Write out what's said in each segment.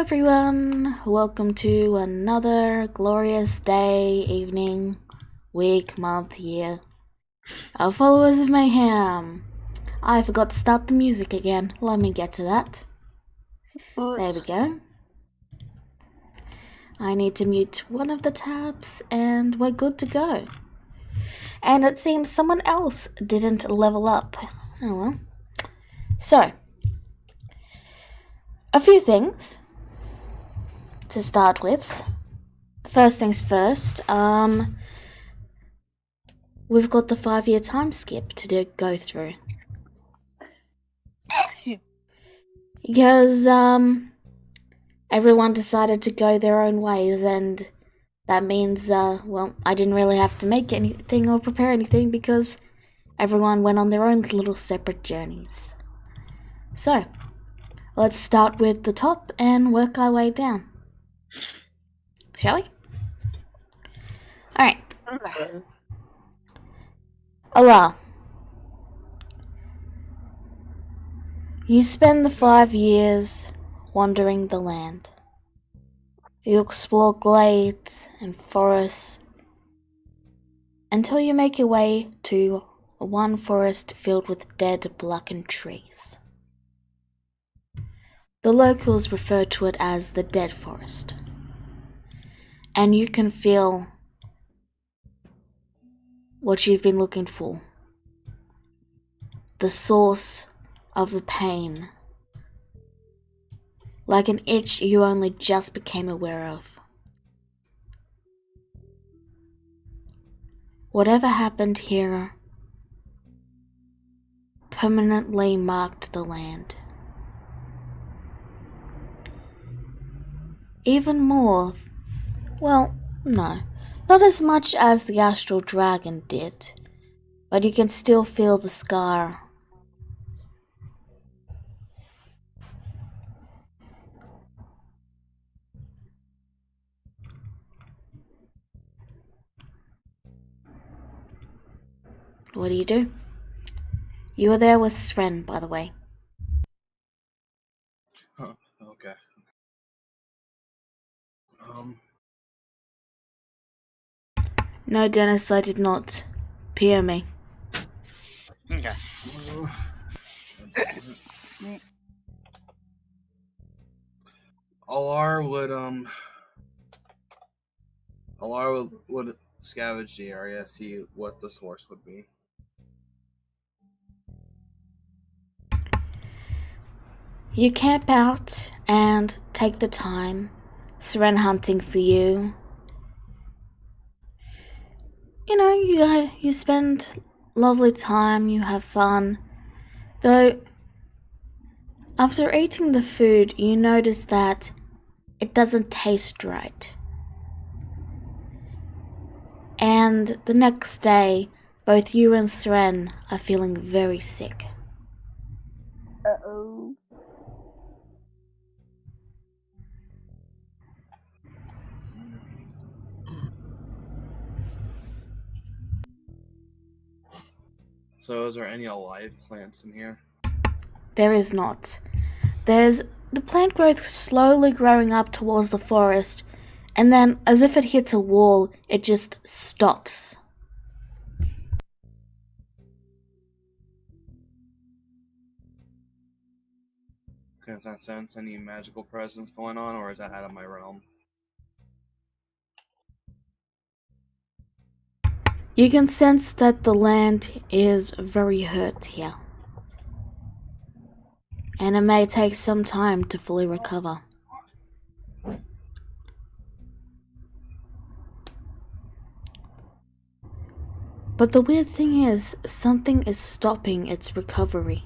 everyone, welcome to another glorious day, evening, week, month, year of followers of Mayhem. I forgot to start the music again. Let me get to that. There we go. I need to mute one of the tabs and we're good to go. And it seems someone else didn't level up. Oh well. So, a few things to start with. First things first, we've got the 5-year time skip to go through. Because, everyone decided to go their own ways, and that means, well, I didn't really have to make anything or prepare anything because everyone went on their own little separate journeys. So, let's start with the top and work our way down. Shall we? Alright. Allah. You spend the 5 years wandering the land. You explore glades and forests until you make your way to one forest filled with dead, blackened trees. The locals refer to it as the Dead Forest. And you can feel what you've been looking for. The source of the pain. Like an itch you only just became aware of. Whatever happened here permanently marked the land. Even more, well, no, not as much as the astral dragon did, but you can still feel the scar. What do? You were there with Sren, by the way. Huh, okay. No, Dennis, I did not. Peer me. Okay. Alar would scavenge the area, see what the source would be. You camp out and take the time, Sren hunting for you. You know, you spend lovely time, you have fun. Though, after eating the food, you notice that it doesn't taste right. And the next day, both you and Sren are feeling very sick. Uh-oh. So is there any alive plants in here? There is not. There's the plant growth slowly growing up towards the forest, and then, as if it hits a wall, it just stops. Can I sense any magical presence going on, or is that out of my realm? You can sense that the land is very hurt here, and it may take some time to fully recover. But the weird thing is, something is stopping its recovery.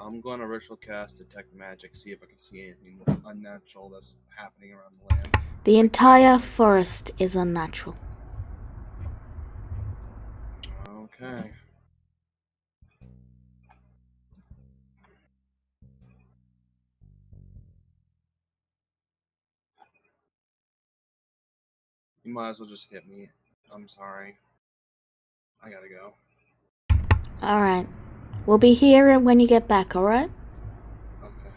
I'm going to ritual cast Detect Magic, see if I can see anything unnatural that's happening around the land. The entire forest is unnatural. Okay. You might as well just hit me. I'm sorry. I gotta go. Alright. We'll be here when you get back, alright? Okay.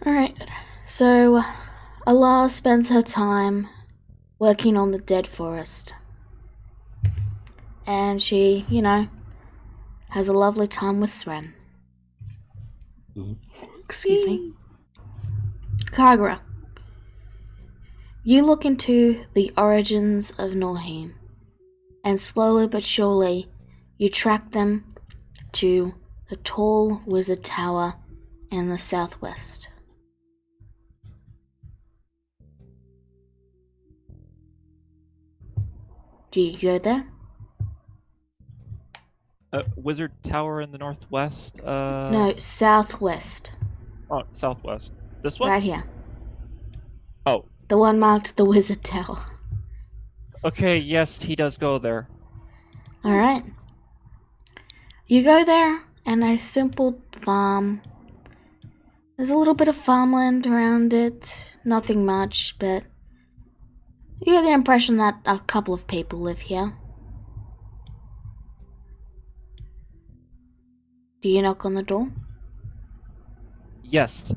Alright. So, Allah spends her time working on the dead forest. And she, has a lovely time with Sren. Excuse me. Kagura, you look into the origins of Norheim, and slowly but surely you track them to the tall wizard tower in the southwest. Do you go there? Wizard Tower in the northwest? No, southwest. Oh, southwest. This one? Right here. Oh. The one marked the wizard tower. Okay, yes, he does go there. Alright. You go there, and a simple farm. There's a little bit of farmland around it. Nothing much, but you get the impression that a couple of people live here. Do you knock on the door? Yes.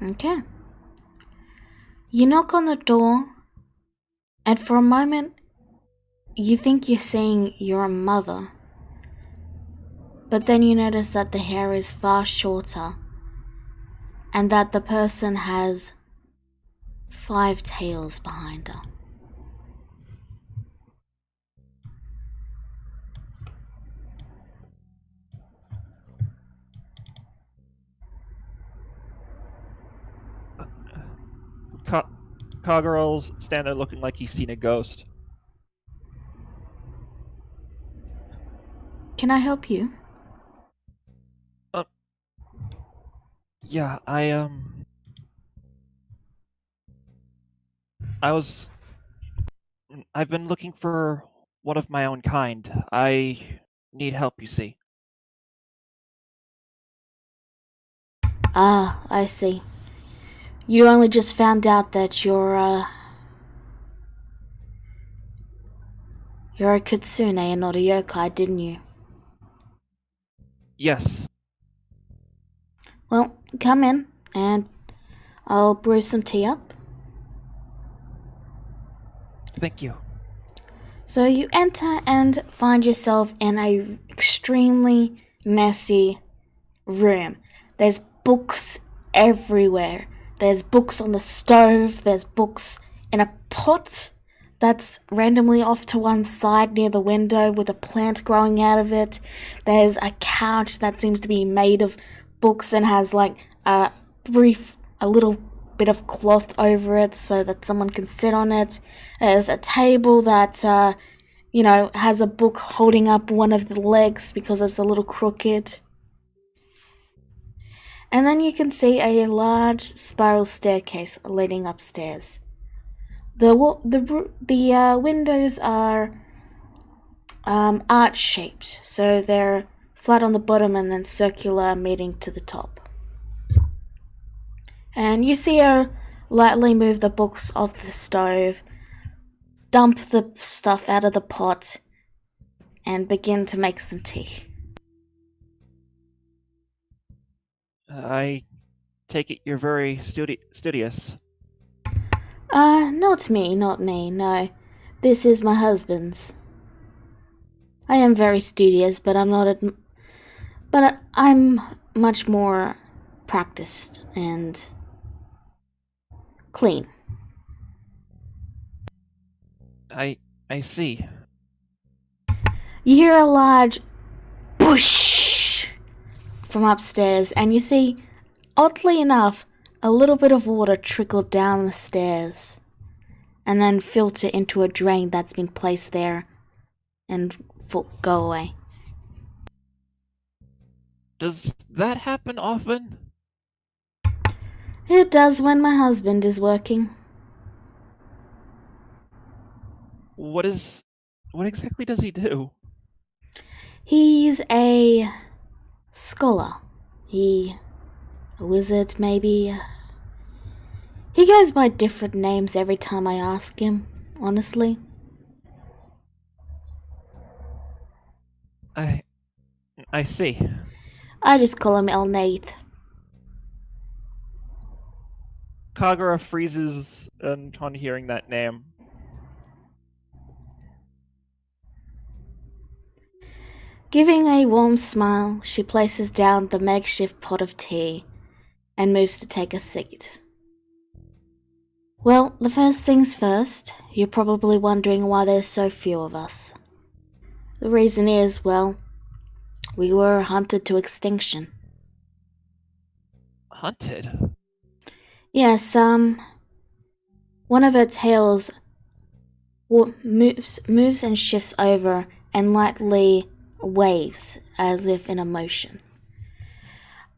Okay. You knock on the door, and for a moment, you think you're seeing your mother. But then you notice that the hair is far shorter, and that the person has 5 tails behind her. Kagural's stand there looking like he's seen a ghost. Can I help you? Yeah, I've been looking for one of my own kind. I need help, you see. Ah, I see. You only just found out that you're a kitsune and not a yokai, didn't you? Yes. Well, come in, and I'll brew some tea up. Thank you. So you enter and find yourself in a extremely messy room. There's books everywhere. There's books on the stove. There's books in a pot that's randomly off to one side near the window with a plant growing out of it. There's a couch that seems to be made of books and has like a little bit of cloth over it so that someone can sit on it. There's a table that, has a book holding up one of the legs because it's a little crooked. And then you can see a large spiral staircase leading upstairs. The windows are arch-shaped, so they're flat on the bottom and then circular meeting to the top. And you see her lightly move the books off the stove, dump the stuff out of the pot, and begin to make some tea. I take it you're very studious. Not me, no. This is my husband's. I am very studious, but I'm much more practiced and clean. I see. You hear a large whoosh from upstairs, and you see, oddly enough, a little bit of water trickle down the stairs and then filter into a drain that's been placed there and go away. Does that happen often? It does when my husband is working. What exactly does he do? He's a scholar. A wizard, maybe. He goes by different names every time I ask him, honestly. I see. I just call him El Nath. Kagura freezes on hearing that name. Giving a warm smile, she places down the makeshift pot of tea and moves to take a seat. Well, the first things first, you're probably wondering why there's so few of us. The reason is, well, we were hunted to extinction. Hunted? Yes, one of her tails moves and shifts over and lightly waves as if in a motion.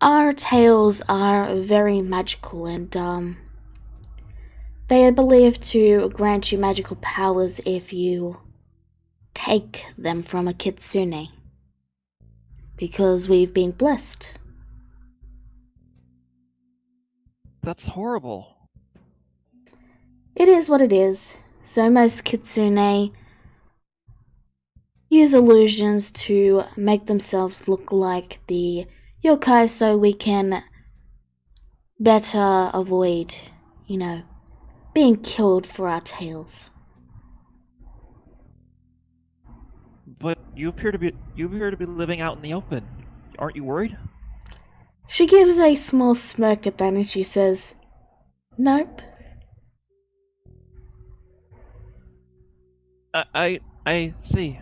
Our tails are very magical and, they are believed to grant you magical powers if you take them from a kitsune. Because we've been blessed. That's horrible. It is what it is. So most kitsune use illusions to make themselves look like the yokai so we can better avoid, being killed for our tails. But you appear to be living out in the open. Aren't you worried? She gives a small smirk at that and she says, "Nope." I see.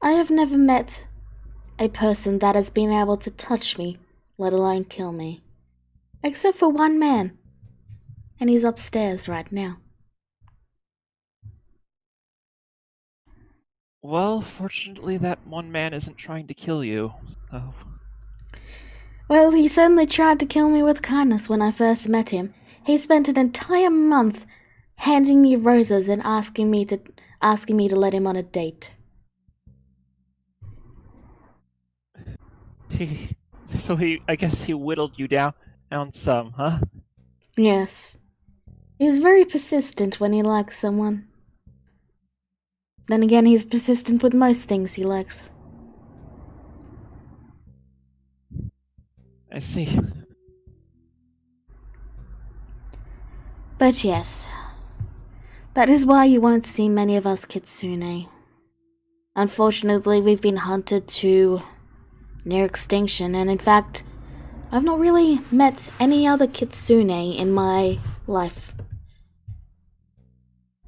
I have never met a person that has been able to touch me, let alone kill me. Except for one man. And he's upstairs right now. Well, fortunately that one man isn't trying to kill you. Oh. Well, he certainly tried to kill me with kindness when I first met him. He spent an entire month handing me roses and asking me to let him on a date. I guess he whittled you down some, huh? Yes. He's very persistent when he likes someone. Then again, he's persistent with most things he likes. I see. But yes, that is why you won't see many of us kitsune. Unfortunately, we've been hunted to near extinction, and in fact, I've not really met any other kitsune in my life.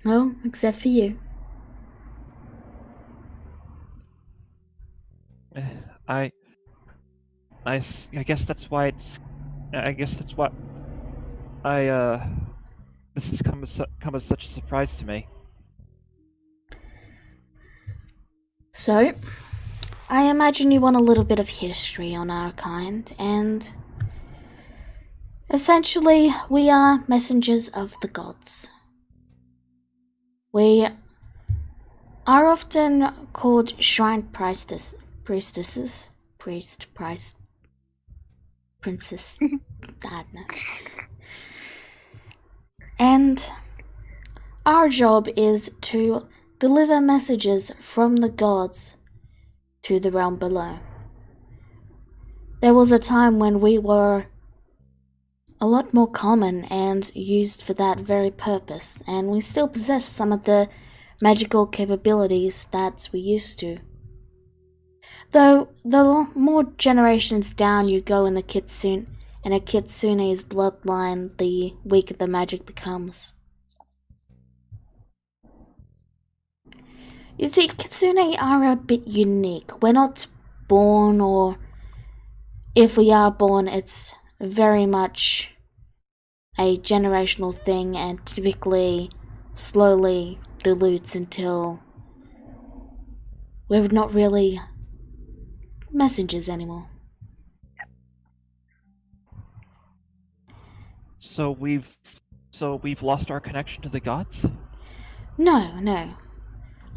Well, except for you. I guess that's why it's. I guess that's what. This has come as such a surprise to me. So, I imagine you want a little bit of history on our kind, and essentially, we are messengers of the gods. We are often called shrine priestesses. Princess. I don't know. And our job is to deliver messages from the gods to the realm below. There was a time when we were a lot more common and used for that very purpose, and we still possess some of the magical capabilities that we used to. Though the more generations down you go in a kitsune's bloodline, the weaker the magic becomes. You see, kitsune are a bit unique. We're not born, or if we are born, it's very much a generational thing and typically slowly dilutes until we're not really messengers anymore. So we've lost our connection to the gods? No.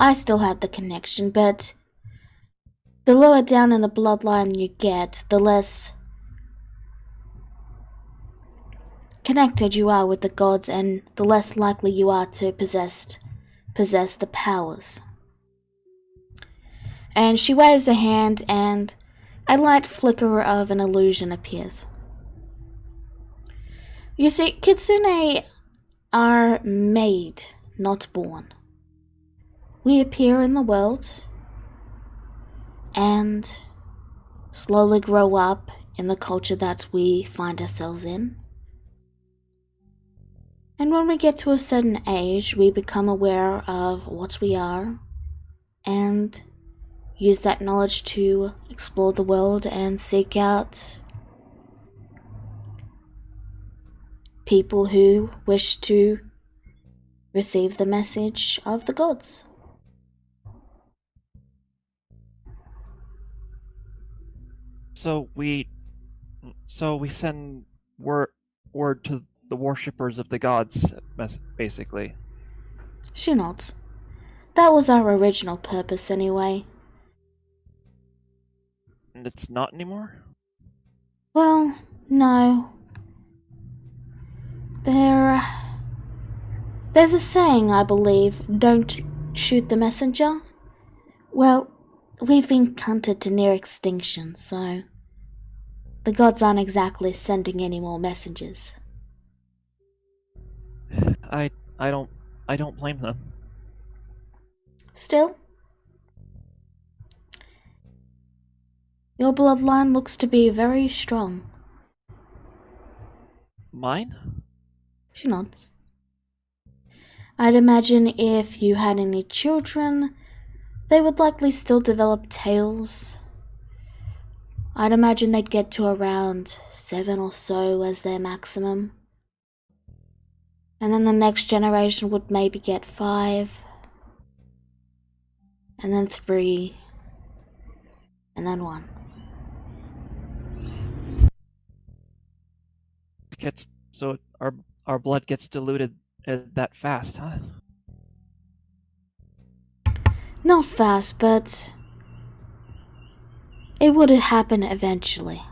I still have the connection, but the lower down in the bloodline you get, the less connected you are with the gods, and the less likely you are to possess possess the powers. And she waves a hand and a light flicker of an illusion appears. You see, kitsune are made, not born. We appear in the world and slowly grow up in the culture that we find ourselves in. And when we get to a certain age, we become aware of what we are and use that knowledge to explore the world and seek out people who wish to receive the message of the gods. So we send word to the worshippers of the gods, basically. She nods. That was our original purpose anyway. And it's not anymore? Well, no. There's a saying, I believe, don't shoot the messenger. Well, we've been hunted to near extinction, so the gods aren't exactly sending any more messengers. I don't blame them. Still, your bloodline looks to be very strong. Mine? She nods. I'd imagine if you had any children, they would likely still develop tails. I'd imagine they'd get to around 7 or so as their maximum. And then the next generation would maybe get 5. And then 3. And then 1. So our blood gets diluted that fast, huh? Not fast, but it would happen eventually.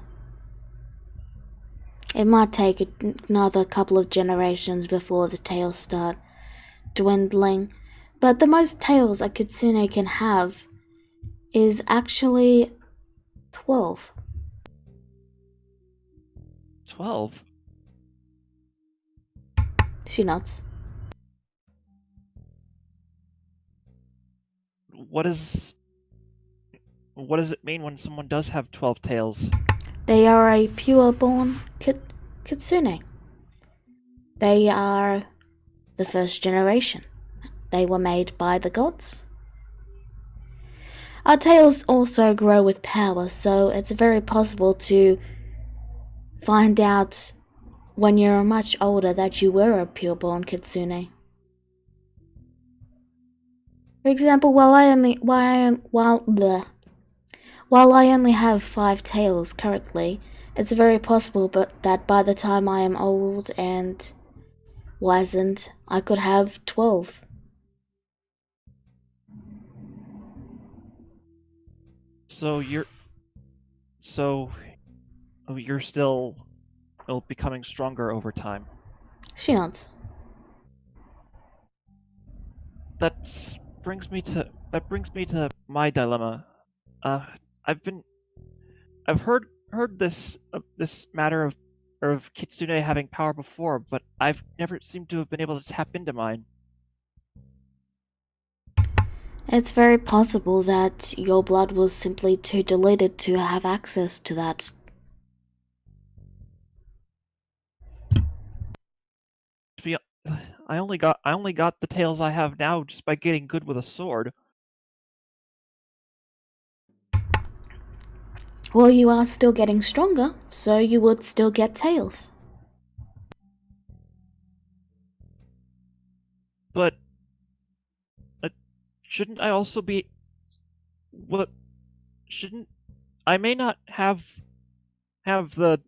It might take another couple of generations before the tails start dwindling, but the most tails a kitsune can have is actually 12. 12? She nods. What does it mean when someone does have 12 tails? They are a pure-born kitsune. They are the first generation. They were made by the gods. Our tails also grow with power, so it's very possible to find out when you're much older that you were a pure-born kitsune. For example, while I only have 5 tails currently, it's very possible that by the time I am old and wizened, I could have 12. So you're still becoming stronger over time. She nods. That brings me to my dilemma. I've heard this matter of kitsune having power before, but I've never seemed to have been able to tap into mine. It's very possible that your blood was simply too diluted to have access to that. I only got the tails I have now just by getting good with a sword. Well, you are still getting stronger, so you would still get tails. But shouldn't I also be? What? Shouldn't I may not have the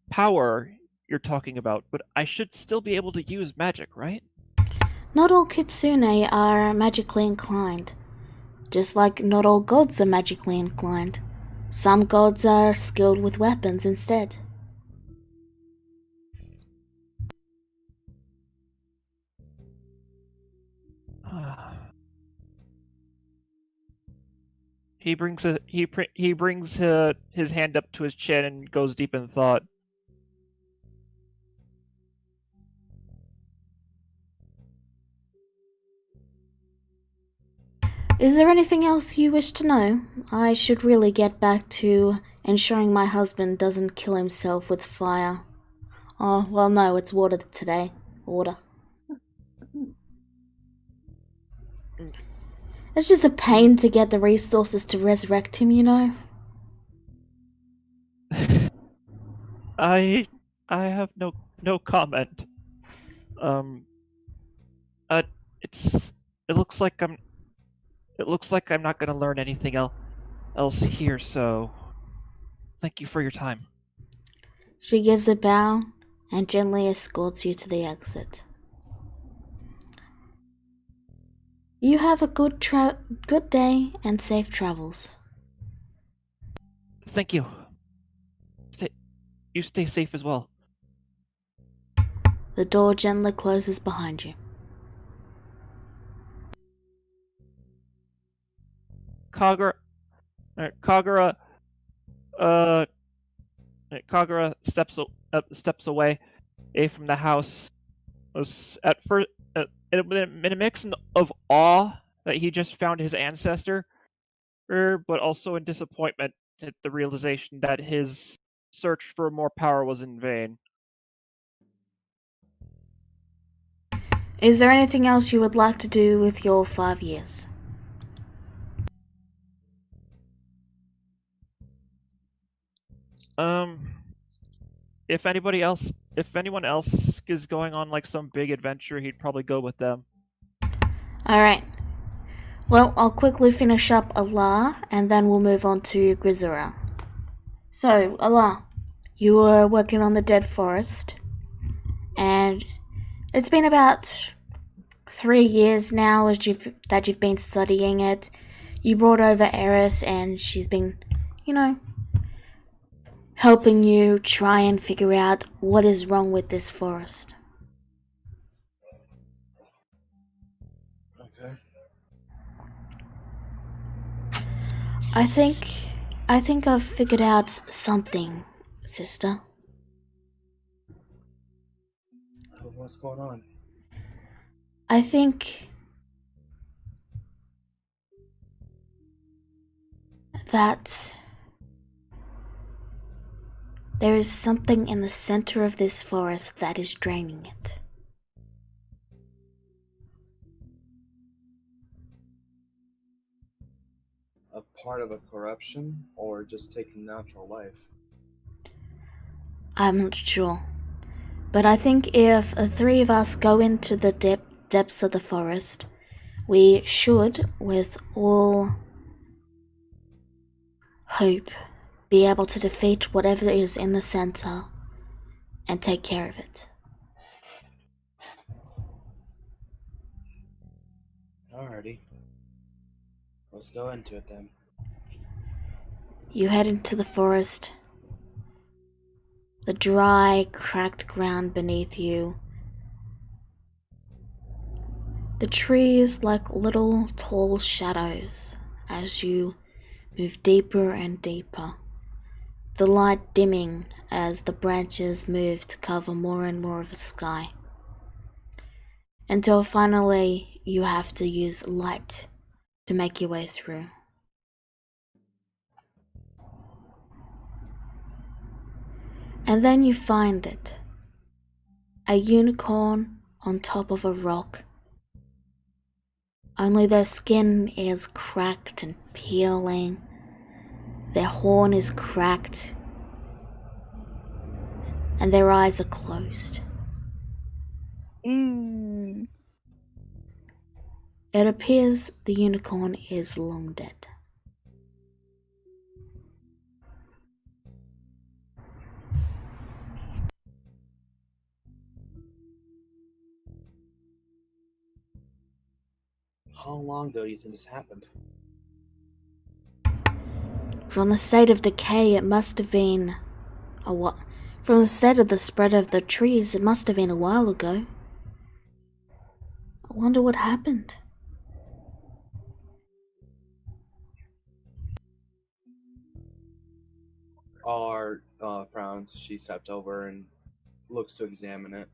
power you're talking about, but I should still be able to use magic, right? Not all kitsune are magically inclined, just like not all gods are magically inclined. Some gods are skilled with weapons instead. He brings his hand up to his chin and goes deep in thought. Is there anything else you wish to know? I should really get back to ensuring my husband doesn't kill himself with fire. Oh, well, no, it's water today. Water. It's just a pain to get the resources to resurrect him, you know? I have no comment. It looks like I'm not gonna learn anything else here, so thank you for your time. She gives a bow and gently escorts you to the exit. You have a good day and safe travels. Thank you. You stay safe as well. The door gently closes behind you. Kagura steps away from the house. Was at first in a mix of awe that he just found his ancestor, but also in disappointment at the realization that his search for more power was in vain. Is there anything else you would like to do with your 5 years? If anyone else is going on like some big adventure, he'd probably go with them. Alright. Well, I'll quickly finish up Allah, and then we'll move on to Grisura. So, Allah, you were working on the Dead Forest, and it's been about 3 years now that you've been studying it. You brought over Eris, and she's been, helping you try and figure out what is wrong with this forest. Okay. I think I've figured out something, sister. What's going on? I think that there is something in the center of this forest that is draining it. A part of a corruption, or just taking natural life? I'm not sure. But I think if the 3 of us go into the depths of the forest, we should, with all hope, be able to defeat whatever is in the center and take care of it. Alrighty. Let's go into it then. You head into the forest. The dry, cracked ground beneath you. The trees like little tall shadows as you move deeper and deeper. The light dimming as the branches move to cover more and more of the sky. Until finally you have to use light to make your way through. And then you find it. A unicorn on top of a rock. Only their skin is cracked and peeling. Their horn is cracked. And their eyes are closed. It appears the unicorn is long dead. How long ago do you think this happened? From the state of decay, it must have been from the state of the spread of the trees, it must have been a while ago. I wonder what happened. Our frowns. She steps over and looks to examine it.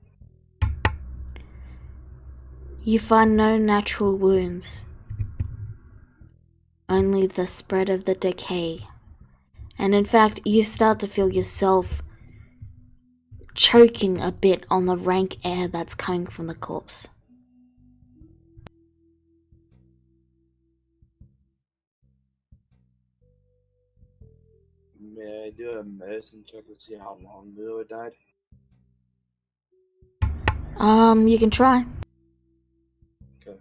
You find no natural wounds, only the spread of the decay. And in fact, you start to feel yourself choking a bit on the rank air that's coming from the corpse. May I do a medicine check to see how long ago it died? You can try. Okay.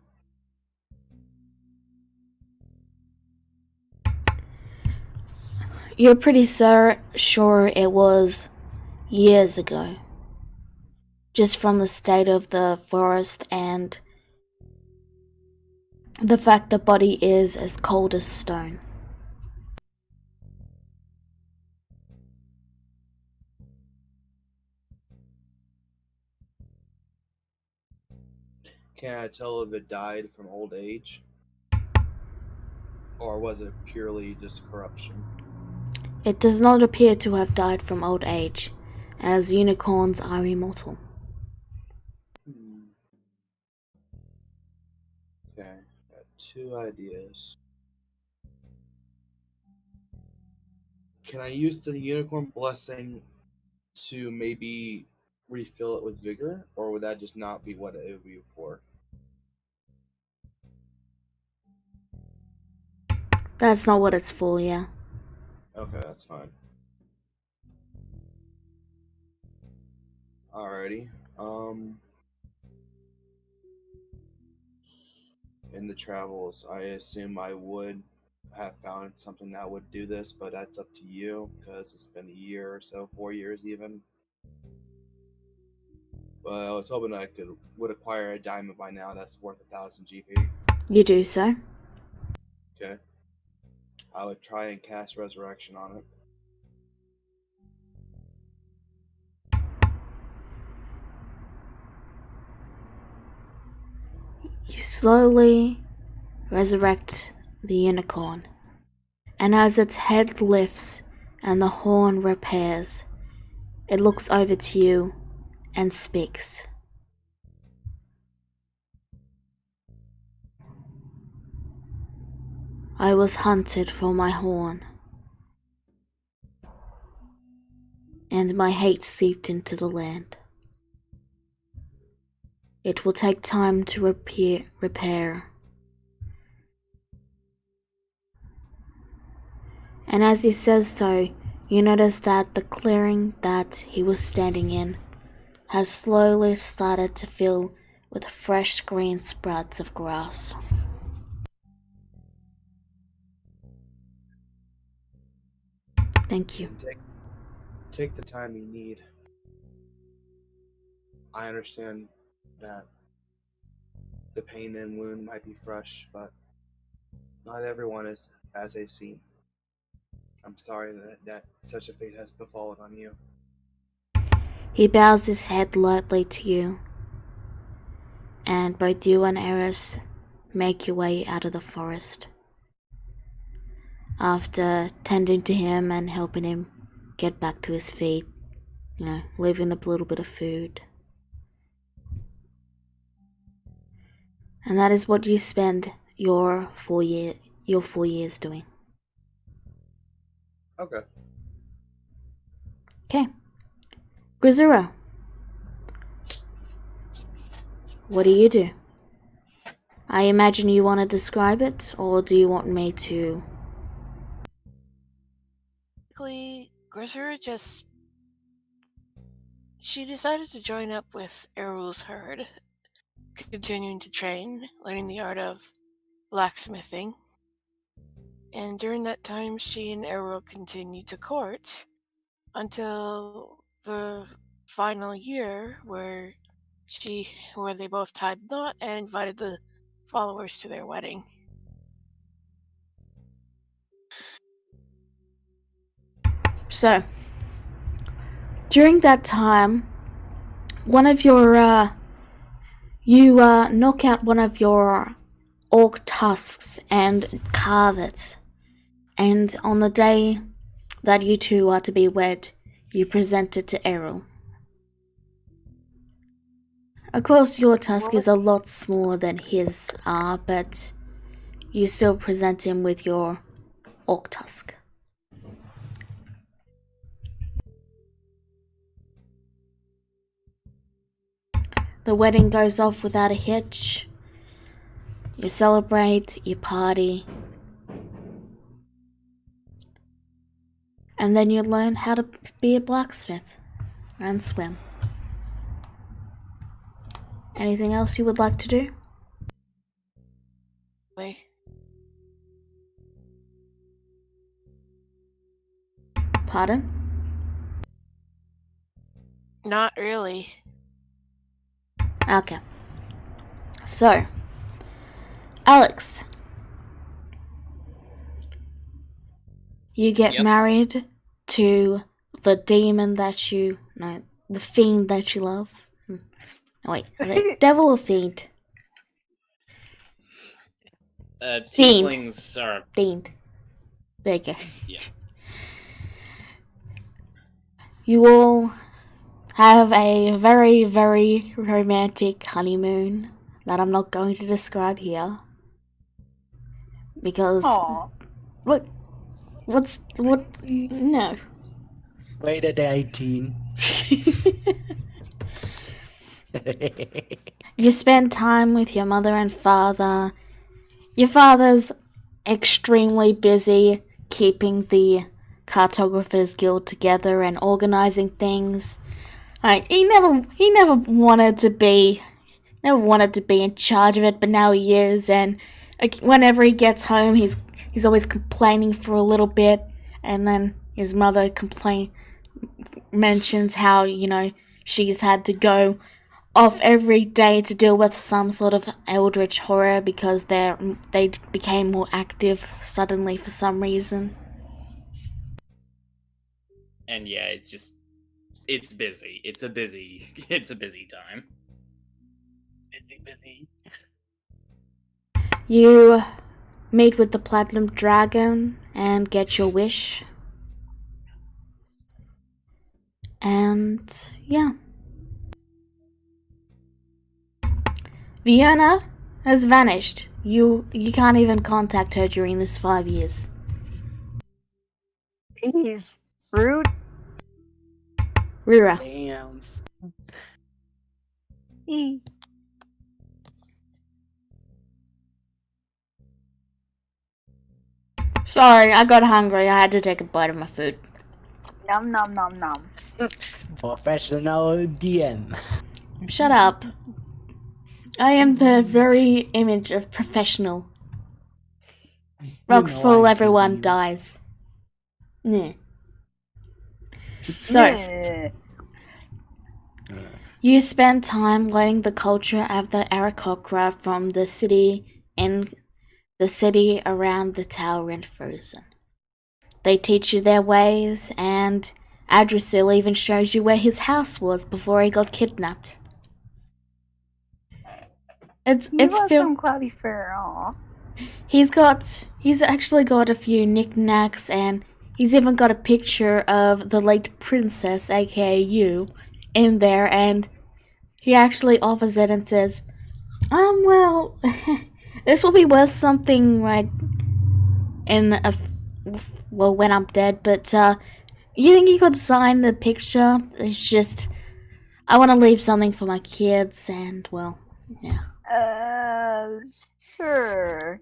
You're pretty sure it was years ago. Just from the state of the forest and the fact the body is as cold as stone. Can I tell if it died from old age? Or was it purely just corruption? It does not appear to have died from old age, as unicorns are immortal. Okay, got 2 ideas. Can I use the unicorn blessing to maybe refill it with vigor? Or would that just not be what it would be for? That's not what it's for, yeah. Okay, that's fine. Alrighty. In the travels, I assume I would have found something that would do this, but that's up to you, because it's been a year or so, 4 years even. But I was hoping I would acquire a diamond by now that's worth 1,000 GP. You do so. Okay. I would try and cast Resurrection on it. You slowly resurrect the unicorn, and as its head lifts and the horn repairs, it looks over to you and speaks. I was hunted for my horn, and my hate seeped into the land. It will take time to repair. And as he says so, you notice that the clearing that he was standing in has slowly started to fill with fresh green sprouts of grass. Thank you. Take the time you need. I understand that the pain and wound might be fresh, but not everyone is as they seem. I'm sorry that such a fate has befallen on you. He bows his head lightly to you, and both you and Eris make your way out of the forest. After tending to him and helping him get back to his feet, leaving a little bit of food. And that is what you spend your 4 years doing. Okay. Okay. Grisura, what do you do? I imagine you want to describe it, or do you want me to? Basically, Grisura she decided to join up with Erul's herd, continuing to train, learning the art of blacksmithing. And during that time, she and Erul continued to court until the final year where they both tied the knot and invited the followers to their wedding. So, during that time, one of your, you knock out one of your orc tusks and carve it. And on the day that you two are to be wed, you present it to Errol. Of course, your tusk is a lot smaller than his are, but you still present him with your orc tusk. The wedding goes off without a hitch. You celebrate, you party, and then you learn how to be a blacksmith and swim. Anything else you would like to do? Pardon? Not really. Okay. So, Alex, you get Yep. married to the demon that the fiend that you love. Oh, wait, the devil or fiend? Fiend. Tieflings are. Fiend. There you go. Yeah. You all have a very, very romantic honeymoon that I'm not going to describe here. Because, Aww. look, no. Wait at 18. You spend time with your mother and father. Your father's extremely busy keeping the Cartographers Guild together and organizing things. Like, he never wanted to be in charge of it, but now he is, and whenever he gets home, he's always complaining for a little bit, and then his mother mentions how, she's had to go off every day to deal with some sort of eldritch horror because they became more active suddenly for some reason. And yeah, it's busy. It's a busy time. Busy. You meet with the Platinum Dragon and get your wish. And yeah. Fiona has vanished. You can't even contact her during this 5 years. Jeez. Rude. Rira. Damn. Sorry, I got hungry. I had to take a bite of my food. Nom nom nom nom. Professional DM. Shut up. I am the very image of professional. Rocks full, everyone dies. Yeah. So, Yeah. you spend time learning the culture of the Arakocra from the city around the tower in Frozen. They teach you their ways, and Adrisil even shows you where his house was before he got kidnapped. It's some cloudy fur. Aw. He's actually got a few knickknacks, and he's even got a picture of the late princess, aka you, in there, and he actually offers it and says, well, this will be worth something, like, when I'm dead, but, you think you could sign the picture? It's just, I want to leave something for my kids, and, well, yeah. Sure.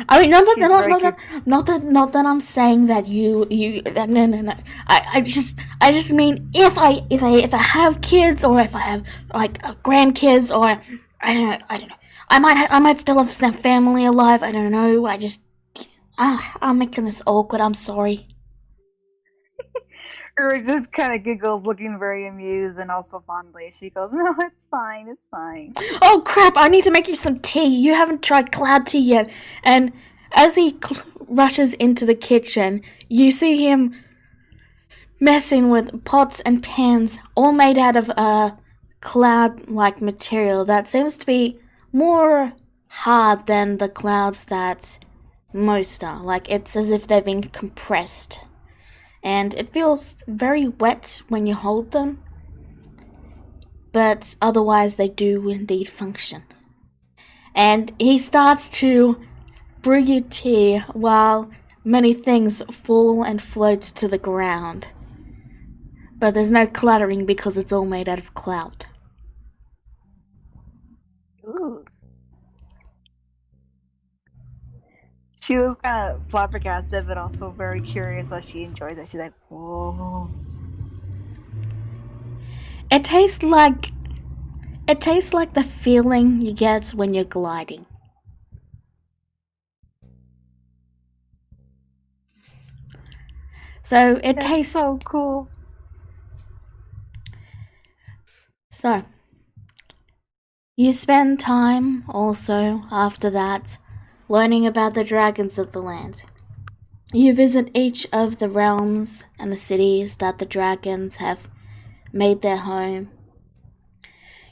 I mean, not that I'm saying that no. I just mean if I have kids, or if I have like grandkids, or I don't know. I might still have some family alive. I don't know. I'm making this awkward. I'm sorry. Uri just kind of giggles, looking very amused and also fondly. She goes, "No, it's fine. It's fine." Oh crap! I need to make you some tea. You haven't tried cloud tea yet. And as he rushes into the kitchen, you see him messing with pots and pans, all made out of cloud-like material that seems to be more hard than the clouds that most are. Like, it's as if they've been compressed and it feels very wet when you hold them, but otherwise they do indeed function. And he starts to brew you tea while many things fall and float to the ground. But there's no cluttering because it's all made out of cloud. Ooh. She was kind of flabbergasted, but also very curious as she enjoys it. She's like, whoa. It tastes like the feeling you get when you're gliding. So it That's tastes so cool. so. You spend time also after that learning about the dragons of the land. You visit each of the realms and the cities that the dragons have made their home.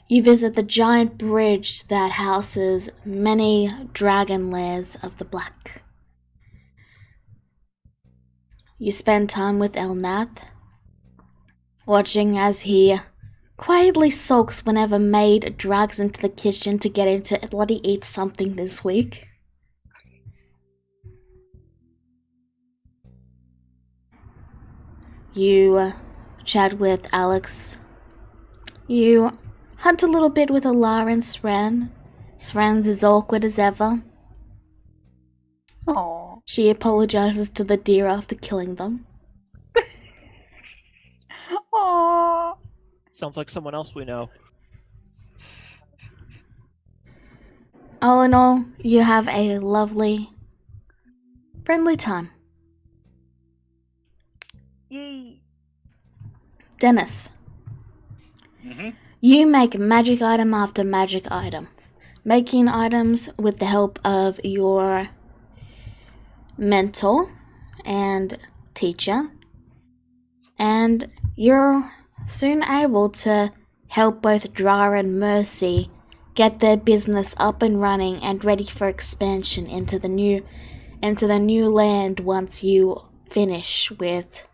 You visit the giant bridge that houses many dragon lairs of the black. You spend time with Elnath, watching as he quietly sulks whenever maid drags into the kitchen to get him to bloody eat something this week. You chat with Alex. You hunt a little bit with Alara and Sren. Sren's as awkward as ever. Aww. She apologizes to the deer after killing them. Aww. Sounds like someone else we know. All in all, you have a lovely, friendly time. Yay. Dennis, Mm-hmm. you make magic item after magic item, making items with the help of your mentor and teacher, and you're soon able to help both Dra and Mercy get their business up and running and ready for expansion into the new land once you finish with,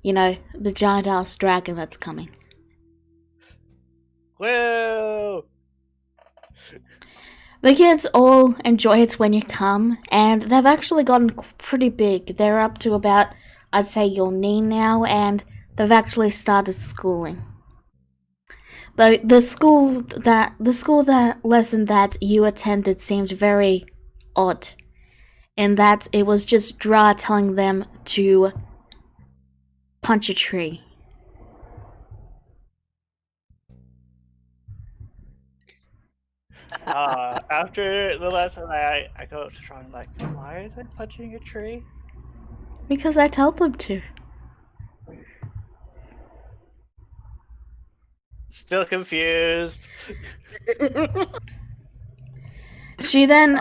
the giant ass dragon that's coming. Whoa! The kids all enjoy it when you come, and they've actually gotten pretty big. They're up to about, I'd say, your knee now, and they've actually started schooling. The school lesson that you attended seemed very odd, in that it was just Dra telling them to punch a tree. After the lesson, I go up to Tron like, why are they punching a tree? Because I told them to. Still confused. She then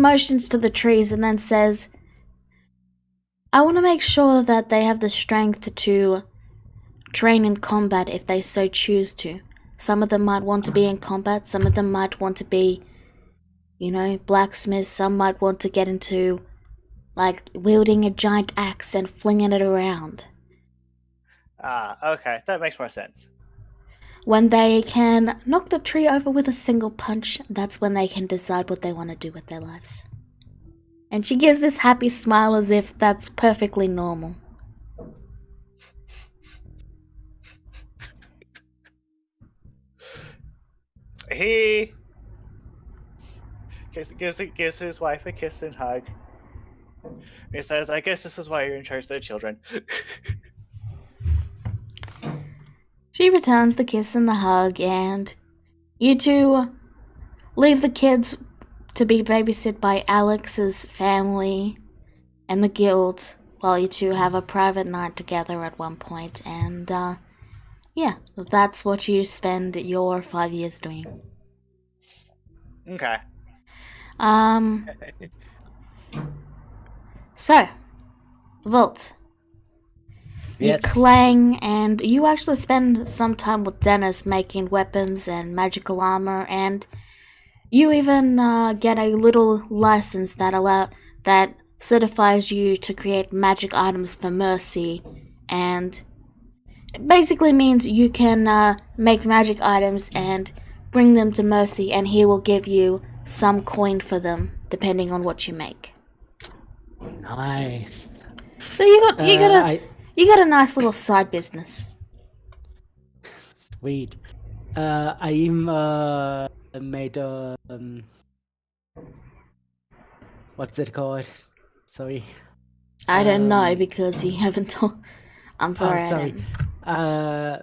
motions to the trees and then says, I want to make sure that they have the strength to train in combat if they so choose to. Some of them might want to be in combat, some of them might want to be, blacksmiths, some might want to get into, wielding a giant axe and flinging it around. Okay, that makes more sense. When they can knock the tree over with a single punch, that's when they can decide what they want to do with their lives. And she gives this happy smile as if that's perfectly normal. He gives his wife a kiss and hug. He says, I guess this is why you're in charge of the children. She returns the kiss and the hug, and you two leave the kids to be babysit by Alex's family and the guild, while you two have a private night together at one point, and that's what you spend your 5 years doing. Okay. So, Volt. Yes. You clang, and you actually spend some time with Dennis making weapons and magical armor, and you even get a little license that certifies you to create magic items for Mercy, and it basically means you can make magic items and bring them to Mercy, and he will give you some coin for them, depending on what you make. Nice. So you got a nice little side business. Sweet. I even made a what's it called? Sorry. I don't know because you haven't told. I'm sorry. Oh, sorry. I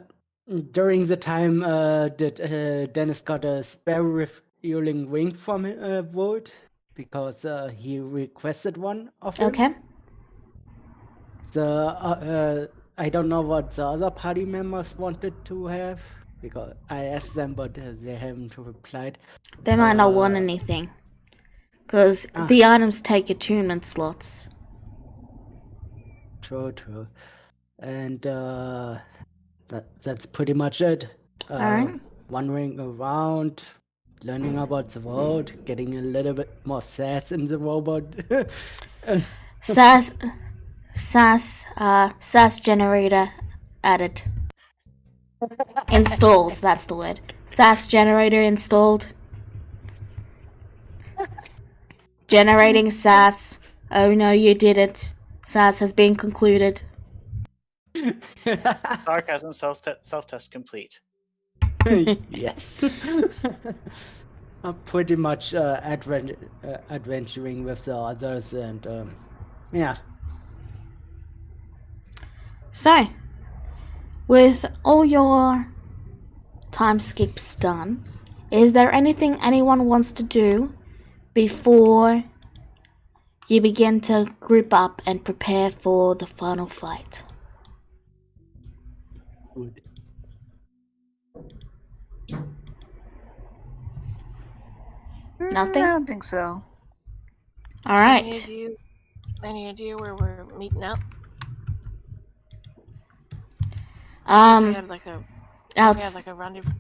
didn't. During the time that Dennis got a spare refueling ring from Volt because he requested one of him. Okay. So I don't know what the other party members wanted to have because I asked them, but they haven't replied. They might not want anything, because the items take attunement slots. True. And that's pretty much it. Alright. Wandering around, learning about the world, getting a little bit more sass in the robot. SAS generator added. Installed, that's the word. SAS generator installed. Generating SAS. Oh no, you didn't. SAS has been concluded. Sarcasm self-test complete. Yes. I'm pretty much adventuring with the others, and yeah. So, with all your time skips done, is there anything anyone wants to do before you begin to group up and prepare for the final fight? Good. Nothing? I don't think so. Alright. Any idea where we're meeting up? We had like a rendezvous.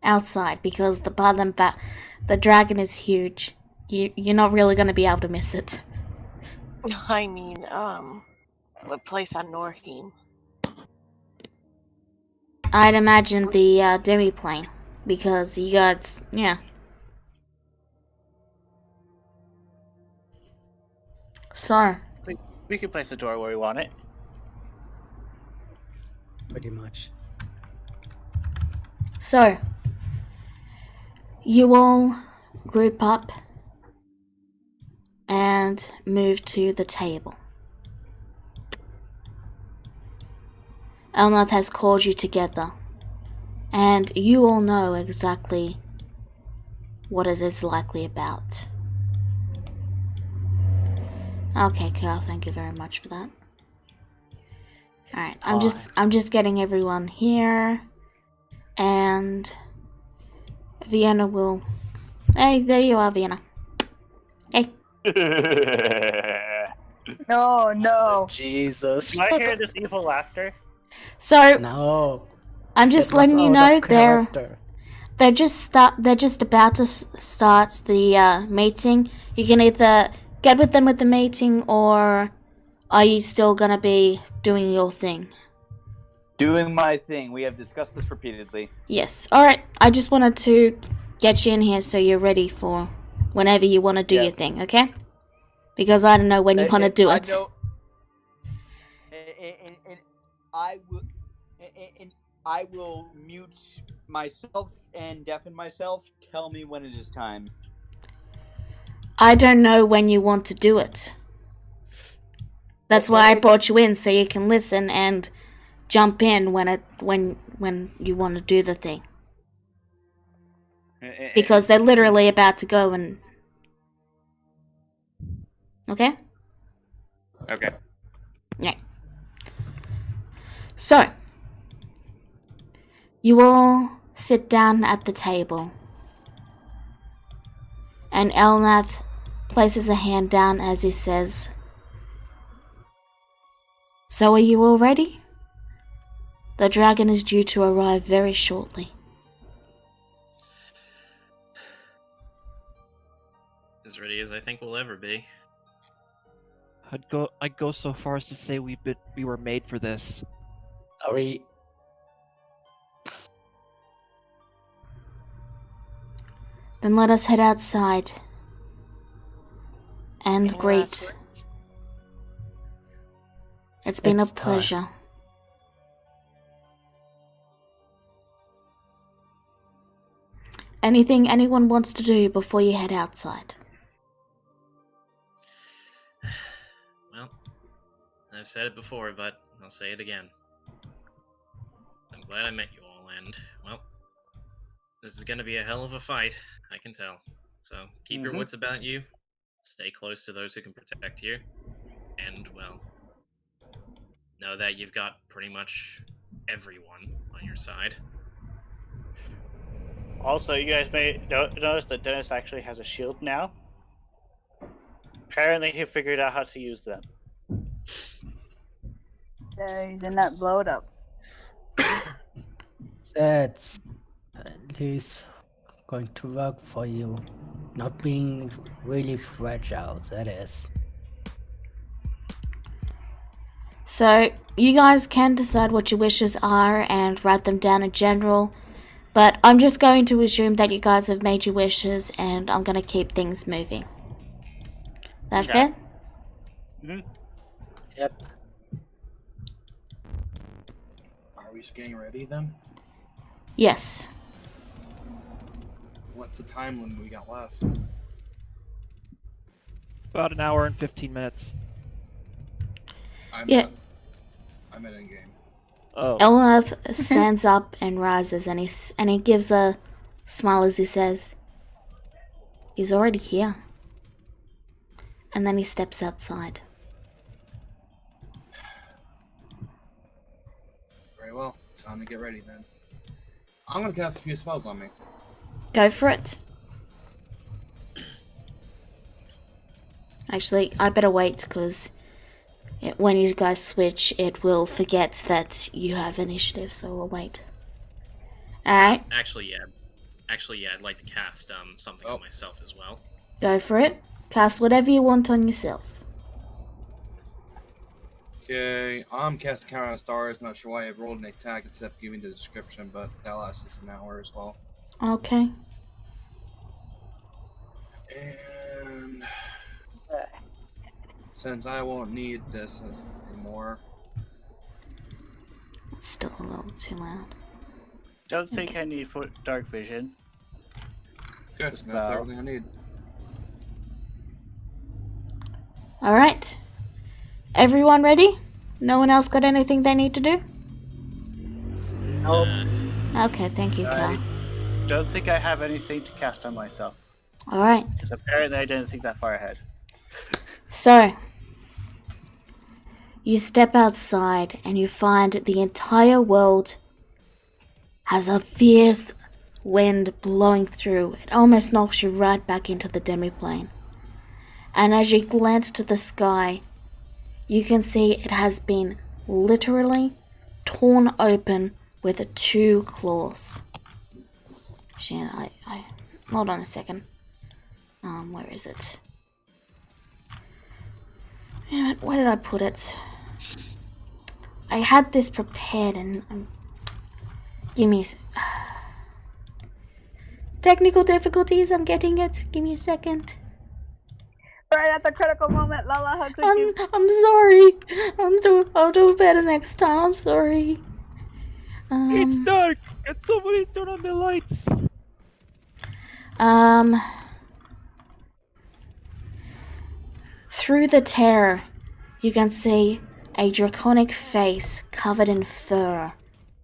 Outside, because the dragon is huge. You're not really going to be able to miss it. I mean, what place on Norheim? I'd imagine the demiplane, because you got, yeah. So, We can place the door where we want it. Pretty much. So, you all group up and move to the table. Elnath has called you together, and you all know exactly what it is likely about. Okay, Carl, thank you very much for that. Alright, I'm just getting everyone here, and Vienna will... Hey, there you are, Vienna. Hey. No. Jesus. Do I hear this evil laughter? So, No. I'm just That was letting you out know of character. they're just about to start the meeting. You can either get with them with the meeting, or are you still gonna be doing your thing? Doing my thing. We have discussed this repeatedly. Yes. Alright, I just wanted to get you in here so you're ready for whenever you want to do your thing, okay? Because I don't know when you want to do it. I will mute myself and deafen myself. Tell me when it is time. I don't know when you want to do it. That's why I brought you in, so you can listen and jump in when you want to do the thing. Because they're literally about to go and... Okay? Okay. Yeah. So, you all sit down at the table. And Elnath places a hand down as he says, "So are you all ready? The dragon is due to arrive very shortly." As ready as I think we'll ever be. I'd go so far as to say we were made for this. Are we? Then let us head outside and Any greet. last words? It's been a It's time. pleasure. Anything anyone wants to do before you head outside? Well, I've said it before, but I'll say it again. I'm glad I met you all, and, well, this is gonna be a hell of a fight, I can tell. So, keep your wits about you, stay close to those who can protect you, and, well, know that you've got pretty much everyone on your side. Also, you guys may notice that Dennis actually has a shield now. Apparently, he figured out how to use them. He's in that blowed up. That's at least going to work for you. Not being really fragile, that is. So, you guys can decide what your wishes are and write them down in general. But I'm just going to assume that you guys have made your wishes and I'm going to keep things moving. That Okay. fair? Yep. Are we just getting ready then? Yes. What's the time limit we got left? About an hour and 15 minutes. I'm Yeah. I'm in game. Oh, Elnath stands up and rises and he gives a smile as he says, "He's already here." And then he steps outside. Very well. Time to get ready then. I'm gonna cast a few spells on me. Go for it. Actually, I better wait because when you guys switch, it will forget that you have initiative, so we'll wait. Alright, Actually, yeah, I'd like to cast something on myself as well. go for it. Cast whatever you want on yourself. Okay, I'm casting Count on Stars. Not sure why I rolled an attack except giving the description, but that lasts an hour as well. Okay. And since I won't need this anymore, It's still a little too loud. Don't think I need dark vision. good. Just That's bow. everything I need. Alright. Everyone ready? No one else got anything they need to do? Nope. Okay, thank you, Cal. I don't think I have anything to cast on myself. Alright. Because apparently I didn't think that far ahead. So, you step outside and you find the entire world has a fierce wind blowing through. It almost knocks you right back into the demiplane. And as you glance to the sky, you can see it has been literally torn open with 2 claws. Shit, I hold on a second. Where is it? Damn it, where did I put it? I had this prepared and give me technical difficulties. I'm getting it. Give me a second. Right at the critical moment, Lala hugs you. I'm sorry. I'll do better next time. I'm sorry. it's dark! Can somebody turn on the lights? Through the tear, you can see a draconic face covered in fur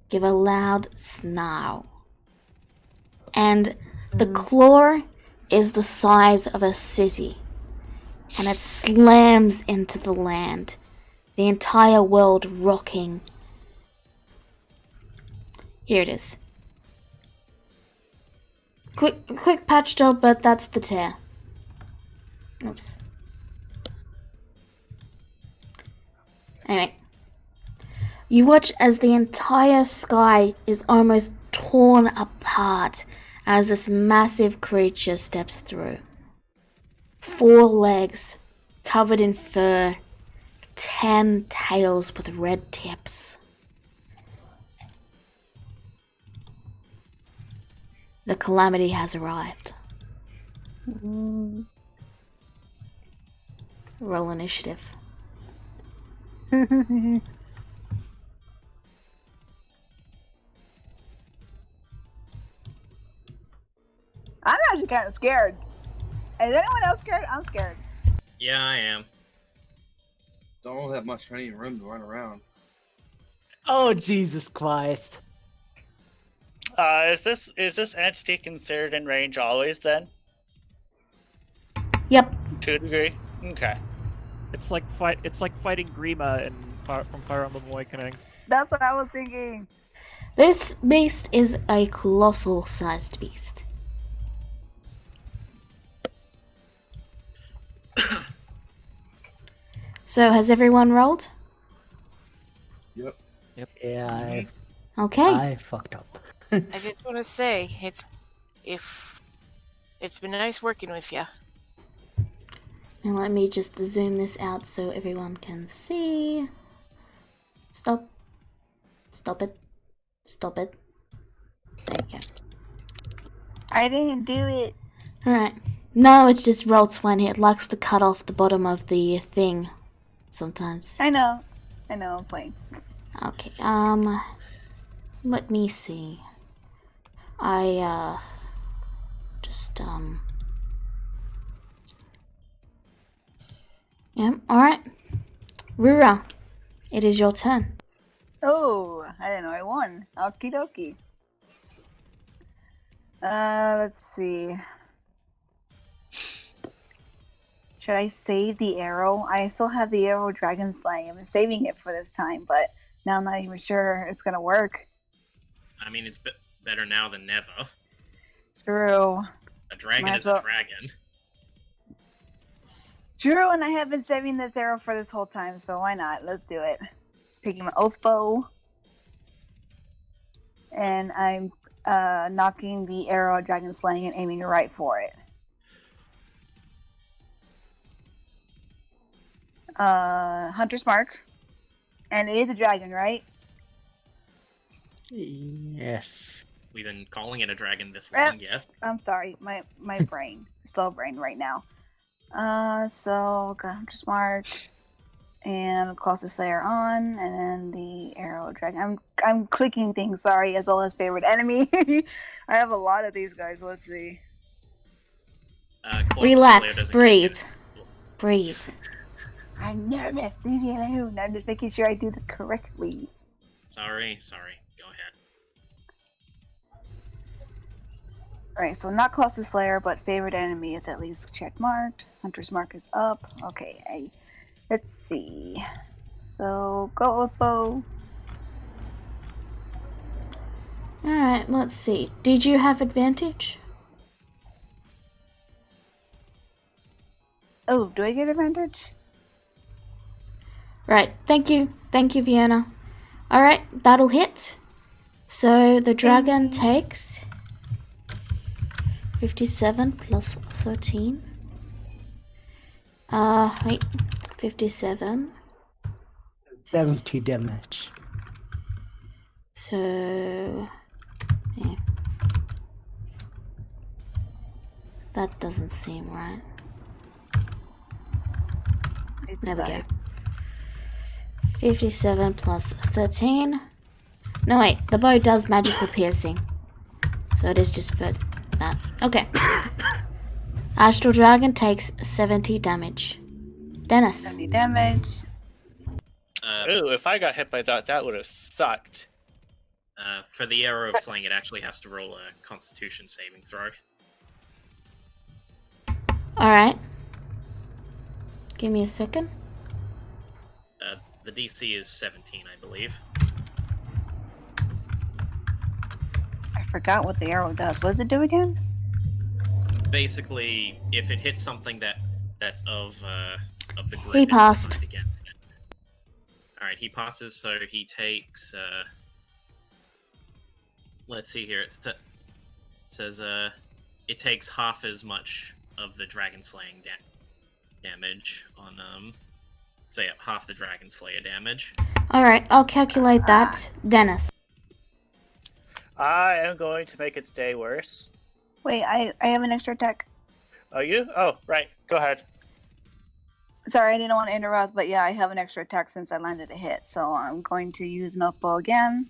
give a loud snarl. And the claw is the size of a city, and it slams into the land, the entire world rocking. Here it is. Quick patch job, but that's the tear. Oops. Anyway, you watch as the entire sky is almost torn apart as this massive creature steps through. 4 legs, covered in fur, 10 tails with red tips. The calamity has arrived. Roll initiative. I'm actually kind of scared. Is anyone else scared? I'm scared. Yeah, I am. Don't have much any room to run around. Oh, Jesus Christ. Is this entity considered in range always then? Yep. To a degree? Okay. It's like fighting Grima from Fire Emblem Awakening. That's what I was thinking. This beast is a colossal sized beast. So, has everyone rolled? Yep. Yeah, Okay. I fucked up. I just want to say, it's been nice working with you. Now let me just zoom this out so everyone can see. Stop. Stop it. Stop it. There you go. I didn't do it. Alright. No, it's just Roll20. It likes to cut off the bottom of the thing sometimes. I know, I'm playing. Okay, let me see. Yeah, alright. Rura, it is your turn. Oh, I didn't know I won. Okie dokie. Let's see. Should I save the arrow? I still have the arrow dragon slaying. I've been saving it for this time, but now I'm not even sure it's gonna work. I mean, it's better now than never. True. A dragon Might is as well- a dragon. True, and I have been saving this arrow for this whole time, so why not? Let's do it. Taking my oath bow. And I'm knocking the arrow at dragon slaying and aiming right for it. Hunter's mark. And it is a dragon, right? Yes. We've been calling it a dragon this Eh. long, yes. I'm sorry, my brain, slow brain right now. So got Hunter's mark, and closest layer on, and then the arrow dragon. I'm clicking things. Sorry, as well as favorite enemy. I have a lot of these guys. Let's see. Colossus Slayer Relax, doesn't breathe. get it. Breathe. I'm nervous. Leave me alone. I'm just making sure I do this correctly. Sorry. Go ahead. Alright, so not closest layer, but favorite enemy is at least check marked. Hunter's mark is up. Okay, let's see. So go with bow. Alright, let's see. Did you have advantage? Oh, do I get advantage? Right, thank you. Thank you, Vienna. Alright, that'll hit. So the dragon takes 57 plus 13. Wait. 57. 70 damage. So... yeah. That doesn't seem right. There we go. 57 plus 13. No, wait. The bow does magical piercing. So it is just for that. Okay. Astral Dragon takes 70 damage. Dennis. 70 damage. Ooh, if I got hit by that, that would have sucked. For the arrow of slaying, it actually has to roll a Constitution saving throw. Alright. Give me a second. The DC is 17, I believe. I forgot what the arrow does. What does it do again? Basically, if it hits something that's of the grid, He it's passed. designed against it. All right, he passes, so he takes. Let's see here. It says it takes half as much of the dragon slaying damage on So yeah, half the Dragon Slayer damage. Alright, I'll calculate that. Dennis. I am going to make its day worse. Wait, I have an extra attack. Oh, you? Oh, right. Go ahead. Sorry, I didn't want to interrupt, but yeah, I have an extra attack since I landed a hit. So I'm going to use an bow again.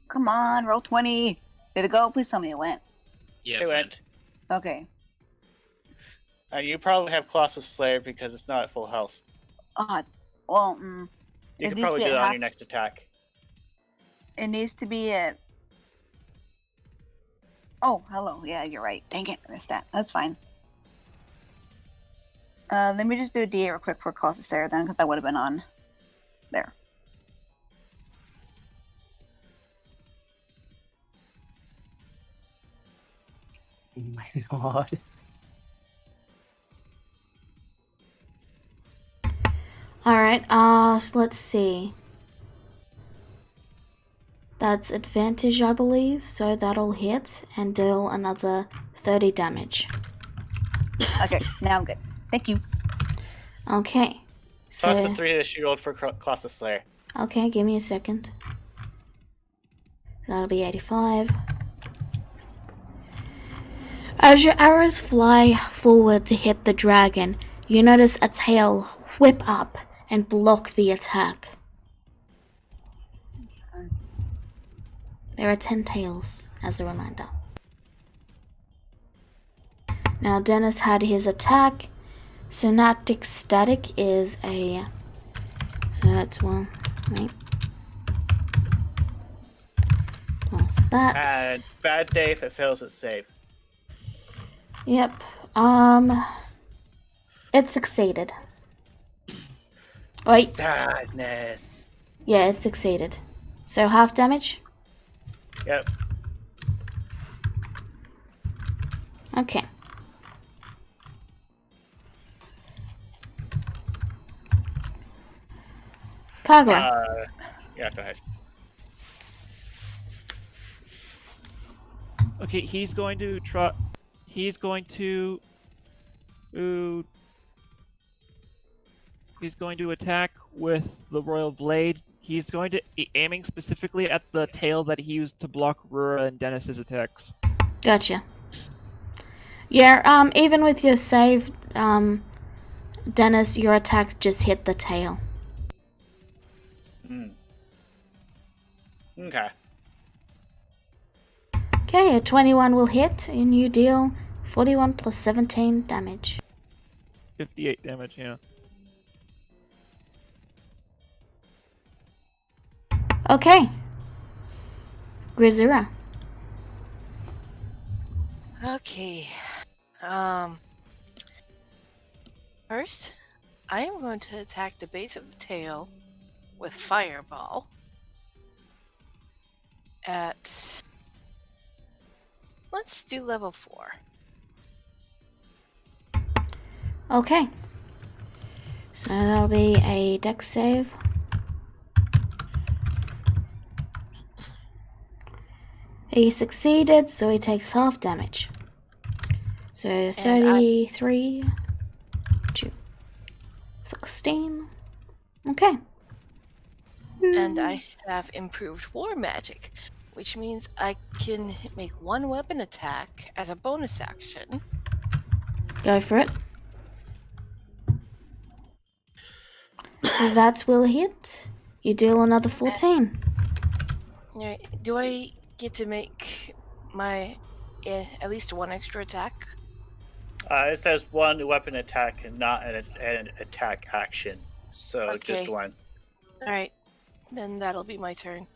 Come on, roll 20. Did it go? Please tell me it went. Yeah, It went. Okay. And you probably have Colossus Slayer because it's not at full health. Well, You It can needs probably to do be it at on half- your next attack. it needs to be at... Oh, hello. Yeah, you're right. Dang it, I missed that. That's fine. Let me just do a D8 real quick for Colossus Slayer then, because that would have been on there. Oh my god. Alright, so let's see. That's advantage, I believe, so that'll hit and deal another 30 damage. Okay, now I'm good. Thank you. Okay. Plus So, the 3 that you rolled for Colossus Slayer. okay, give me a second. That'll be 85. As your arrows fly forward to hit the dragon, you notice a tail whip up and block the attack. There are 10 tails, as a reminder. Now, Dennis had his attack. Synaptic Static is a... So that's one, right? Plus that. And bad day if it fails its save. Yep. It succeeded. Wait. Sadness. Yeah, it succeeded. So half damage? Yep. Okay. Kagura. Yeah, go ahead. Okay, he's going to try. He's going to. He's going to attack with the Royal Blade. He's going to aiming specifically at the tail that he used to block Rura and Dennis's attacks. Gotcha. Yeah, even with your save, Dennis, your attack just hit the tail. Okay. Okay, a 21 will hit, and you deal 41 plus 17 damage. 58 damage, yeah. Okay. Grizura. Okay. First, I am going to attack the base of the tail with Fireball at... Let's do level 4. Okay. So that'll be a dex save. He succeeded, so he takes half damage. So 33 to 16. Okay. And I have improved War Magic, which means I can make one weapon attack as a bonus action. Go for it. That will hit. You deal another 14. Alright, do I get to make my at least one extra attack? It says one weapon attack and not an attack action. So Okay. just one. Alright, then that'll be my turn.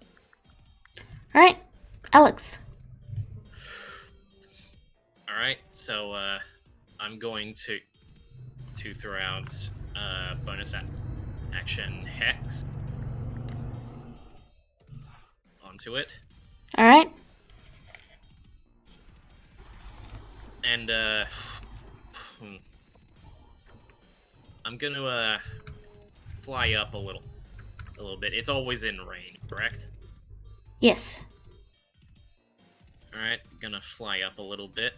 Alright, Alex. Alright, so I'm going to throw out bonus action Hex onto it. Alright. And I'm gonna fly up a little bit. It's always in range, correct? Yes. Alright, gonna fly up a little bit.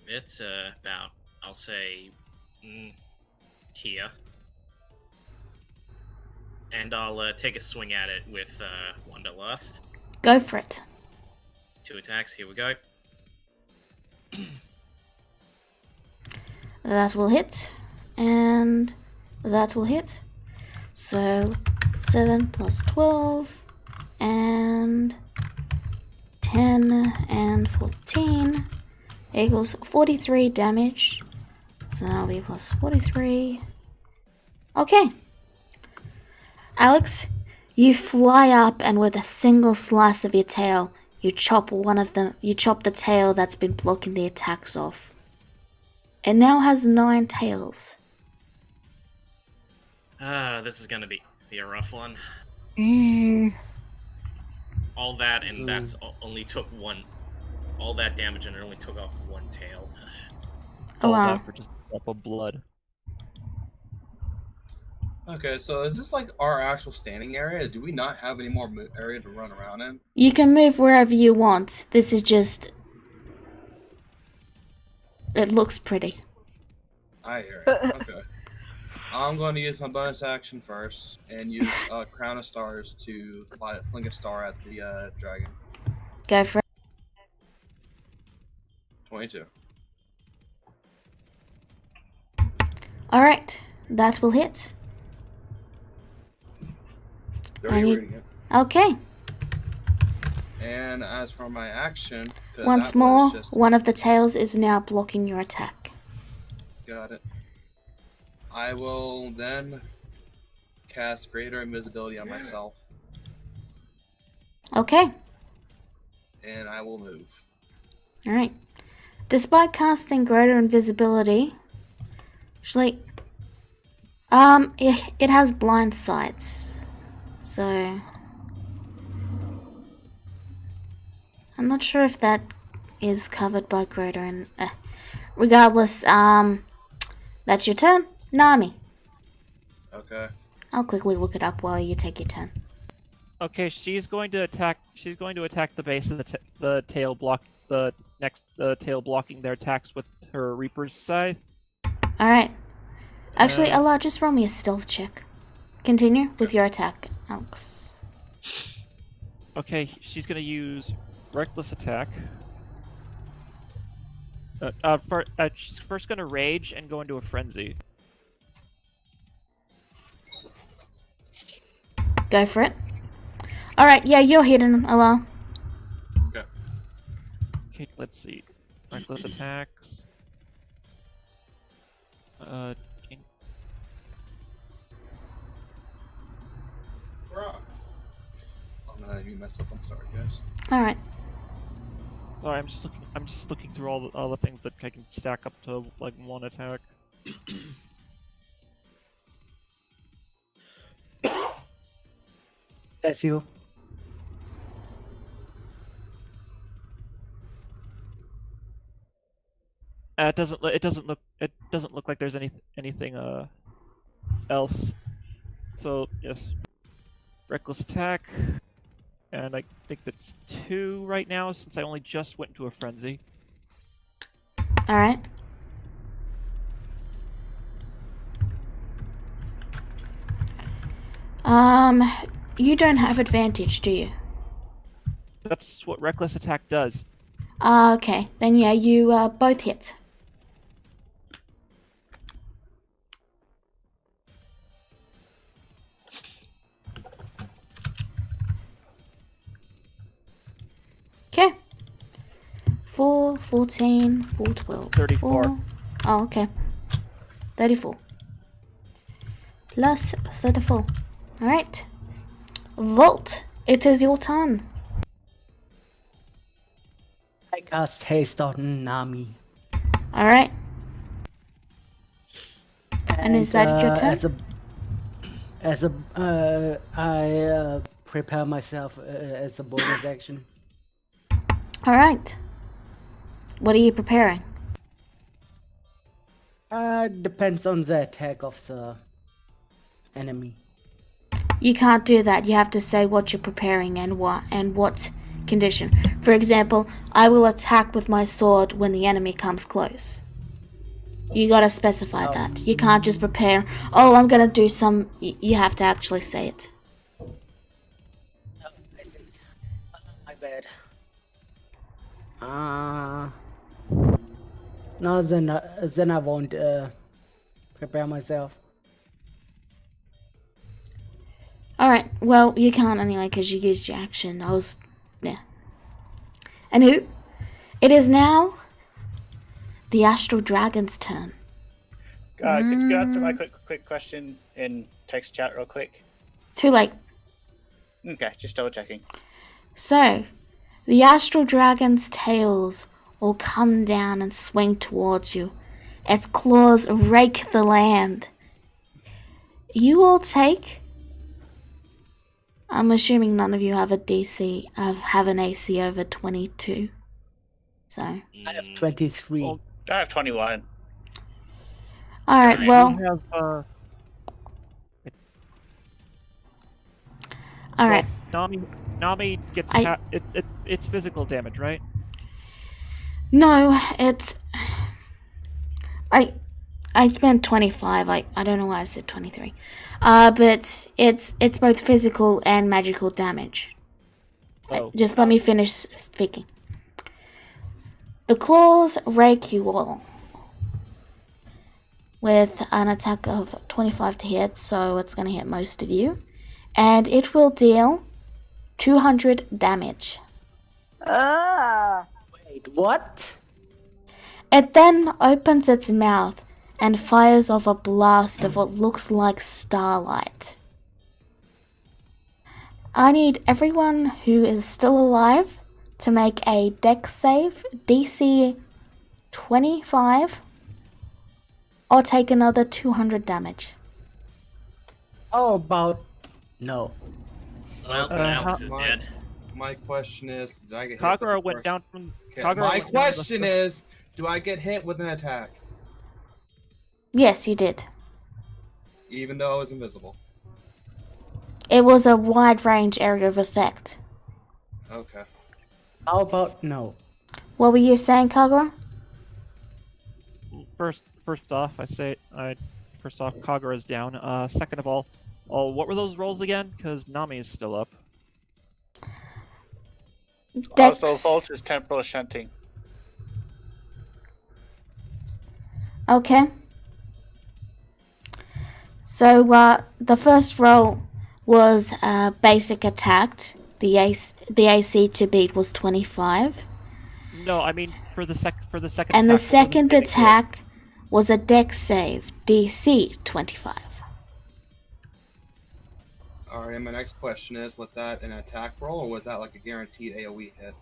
It's about, I'll say, here. And I'll take a swing at it with Wanderlust. Go for it. 2 attacks, here we go. That will hit. And that will hit. So 7 plus 12 and 10 and 14 equals 43 damage. So that'll be plus 43. Okay. Alex, you fly up and with a single slice of your tail, you chop the tail that's been blocking the attacks off. It now has 9 tails. This is gonna be a rough one. All that and that's only took one. All that damage and it only took off 1 tail. Oh, All wow. that for just a drop of blood. Okay, so is this like our actual standing area? Do we not have any more area to run around in? You can move wherever you want. This is just... It looks pretty. I hear it. Okay. I'm going to use my bonus action first and use Crown of Stars to fling a star at the dragon. Go for it. 22. Alright, that will hit. They're already reading it. Okay. And as for my action... 'cause Once that was more, just- one of the tails is now blocking your attack. Got it. I will then cast Greater Invisibility on myself, Okay. and I will move. Alright. Despite casting Greater Invisibility, actually, it has blind sight. So... I'm not sure if that is covered by Greater and... regardless, that's your turn. Nami. Okay. I'll quickly look it up while you take your turn. Okay, she's going to attack. She's going to attack the base of the tail block. The tail blocking their attacks with her Reaper's Scythe. Alright. Actually, Allah, just roll me a stealth check. Continue with your attack, Alex. Okay, she's going to use Reckless Attack. She's first going to rage and go into a frenzy. Go for it. Alright, yeah, you're hidden, Allah. Okay. Okay, let's see. Reckless attacks. Oh, no, I mute myself. I'm sorry, guys. Alright. Sorry, I'm just looking through all the things that I can stack up to like 1 attack. That's you. It doesn't look like there's anything else. So yes, reckless attack, and I think that's 2 right now since I only just went into a frenzy. Alright. You don't have advantage, do you? That's what reckless attack does. Okay. Then yeah, you both hit. Okay. 4, 14, 4, 12. 34. 4. Oh, okay. 34. Plus 34. Alright. Volt, it is your turn. I cast haste on Nami. Alright. And is that your turn? I prepare myself as a bonus action. Alright. What are you preparing? Depends on the attack of the enemy. You can't do that. You have to say what you're preparing and what condition. For example, I will attack with my sword when the enemy comes close. You gotta specify that. You can't just prepare, oh, I'm gonna do some... You have to actually say it. I see. My bad. No, then I won't prepare myself. Alright, well, you can't anyway because you used your action. Yeah. Anywho, it is now the Astral Dragon's turn. Could you answer my quick question in text chat real quick? Too late. Okay, just double checking. So, the Astral Dragon's tails will come down and swing towards you. Its claws rake the land. You will take... I'm assuming none of you have an AC over 22. So. I have 23. Well, I have 21. Alright, well. We have, Alright. Well, Nami gets it's physical damage, right? No, it's... I spent 25. I don't know why I said 23. But it's both physical and magical damage. Oh. Just let me finish speaking. The claws rake you all with an attack of 25 to hit, so it's going to hit most of you. And it will deal 200 damage. Wait, what? It then opens its mouth and fires off a blast of what looks like starlight. I need everyone who is still alive to make a dex save, DC 25, or take another 200 damage. How about no? Well, Alex is dead. My question is, did I get hit? Kagura went down from... Okay, Kagura my went down question is, do I get hit with an attack? Yes, you did. Even though I was invisible? It was a wide range area of effect. Okay. How about no? What were you saying, Kagura? First off, Kagura is down. Second of all, what were those rolls again? Because Nami is still up. Dex. Also, Volt is temporal shunting. Okay. So, the first roll was basic attack. The AC to beat was 25. No, I mean for the second. And the attack, second attack was a dex save, DC 25. Alright, and my next question is, was that an attack roll, or was that like a guaranteed AoE hit?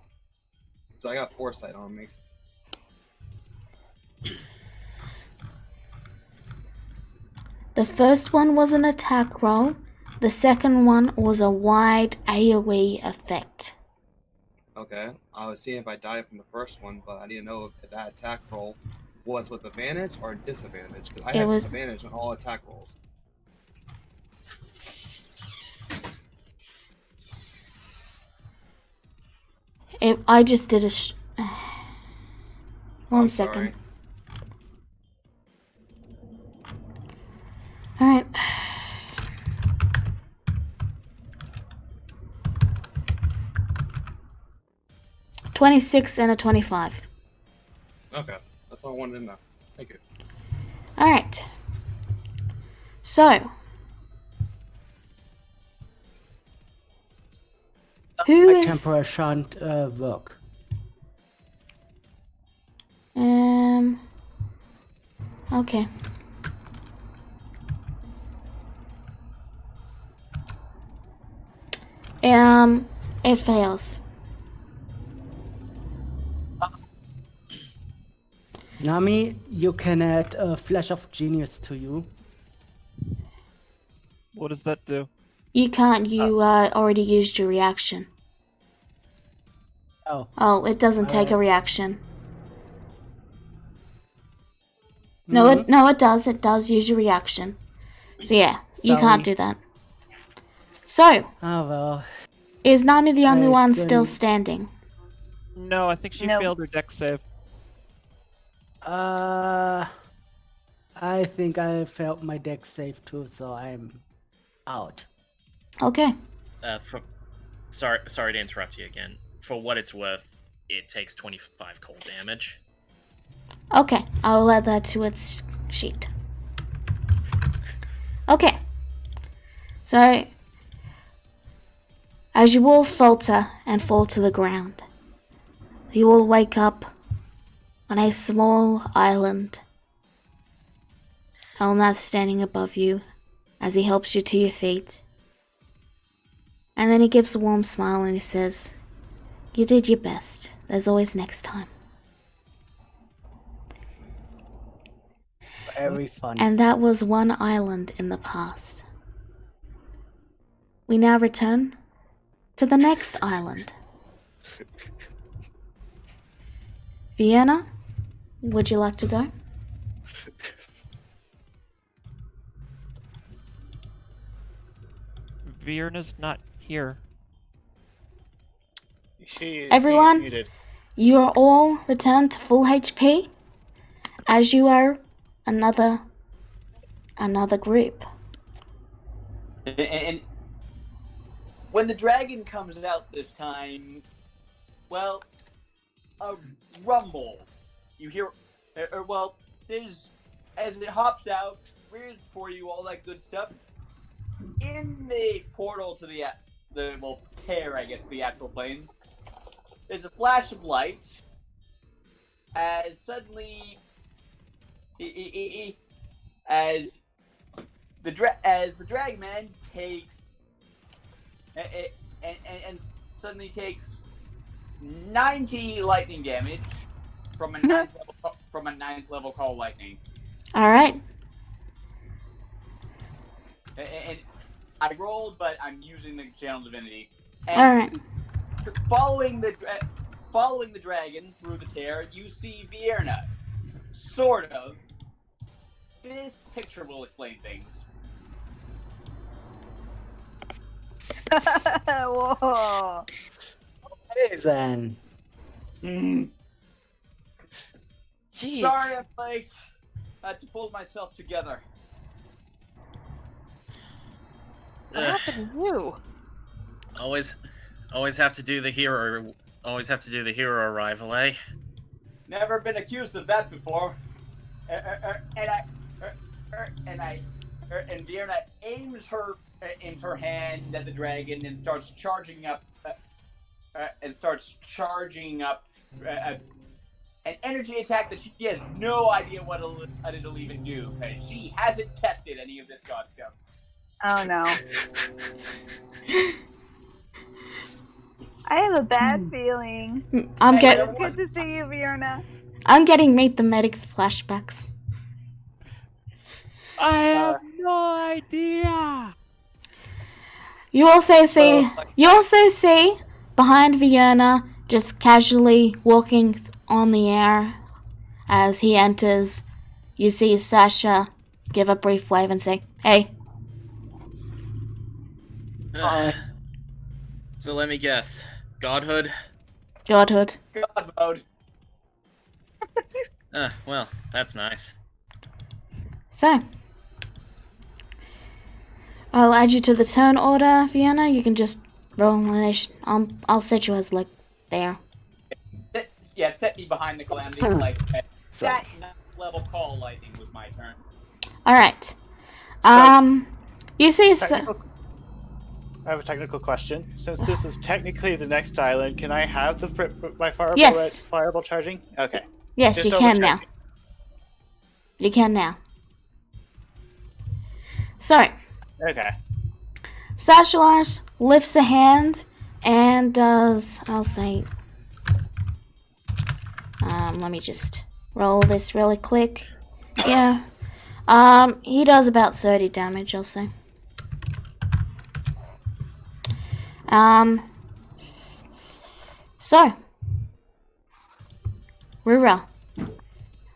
So I got foresight on me. The first one was an attack roll. The second one was a wide AoE effect. Okay, I was seeing if I died from the first one, but I didn't know if that attack roll was with advantage or disadvantage, because I had advantage on all attack rolls. I just did a... One I'm second. sorry. Alright. $26 and a 25. Okay, that's all I wanted to know. Thank you. Alright. So. Who My is... temporary shan't work. Okay. It fails. Nami, you can add a Flash of Genius to you. What does that do? You can't, you already used your reaction. Oh. Oh, it doesn't take a reaction. No, it does. It does use your reaction. So yeah, you can't do that. So. Oh well. Is Nami the only I one still think- standing? No, I think she Nope. failed her deck save. I think I felt my deck safe too, so I'm out. Okay. Sorry to interrupt you again. For what it's worth, it takes 25 cold damage. Okay, I'll add that to its sheet. Okay. So, as you all falter and fall to the ground, you all wake up on a small island. Elnath standing above you as he helps you to your feet. And then he gives a warm smile and he says, "You did your best. There's always next time." Very fun. And that was one island in the past. We now return to the next island. Vienna, would you like to go? Vierna's not here. Everyone? Muted. You are all returned to full HP, as you are another group. And when the dragon comes out this time, well, a rumble. You hear, there's, as it hops out, rears before you, all that good stuff. In the portal to the tear, I guess, the actual plane, there's a flash of light, as suddenly, as the Dragon Man takes, and suddenly takes 90 lightning damage from a ninth level call lightning. All right. And I rolled, but I'm using the channel divinity. And All right. Following the dragon through the tear, you see Vierna. Sort of. This picture will explain things. Whoa. Okay, then. Jeez. Sorry I'm late. I had to pull myself together. What happened to you? Always have to do the hero. Always have to do the hero arrival, eh? Never been accused of that before. And Vierna aims her hand at the dragon and starts charging up an energy attack that she has no idea what it'll even do, because she hasn't tested any of this god stuff. Oh no. I have a bad feeling. I'm Hey, getting It's good to see you, Vierna. Meet the Medic flashbacks. I have no idea. You also see behind Vienna, just casually walking on the air as he enters. You see Sasha give a brief wave and say, "Hey." So let me guess. Godhood? Godhood. God mode. Well, that's nice. So, I'll add you to the turn order, Vienna. You can just roll an initiative. I'll set you as, like, there. Yeah, set me behind the calamity. Like that level call lightning was my turn. Alright. You see... I have a technical question. Since this is technically the next island, can I have my fireball Yes. fireball charging? Okay. Yes, Just you double can check. now. You can now. So, Okay. Sashalas lifts a hand and does, I'll say, let me just roll this really quick. Yeah. He does about 30 damage, I'll say. So, Rura.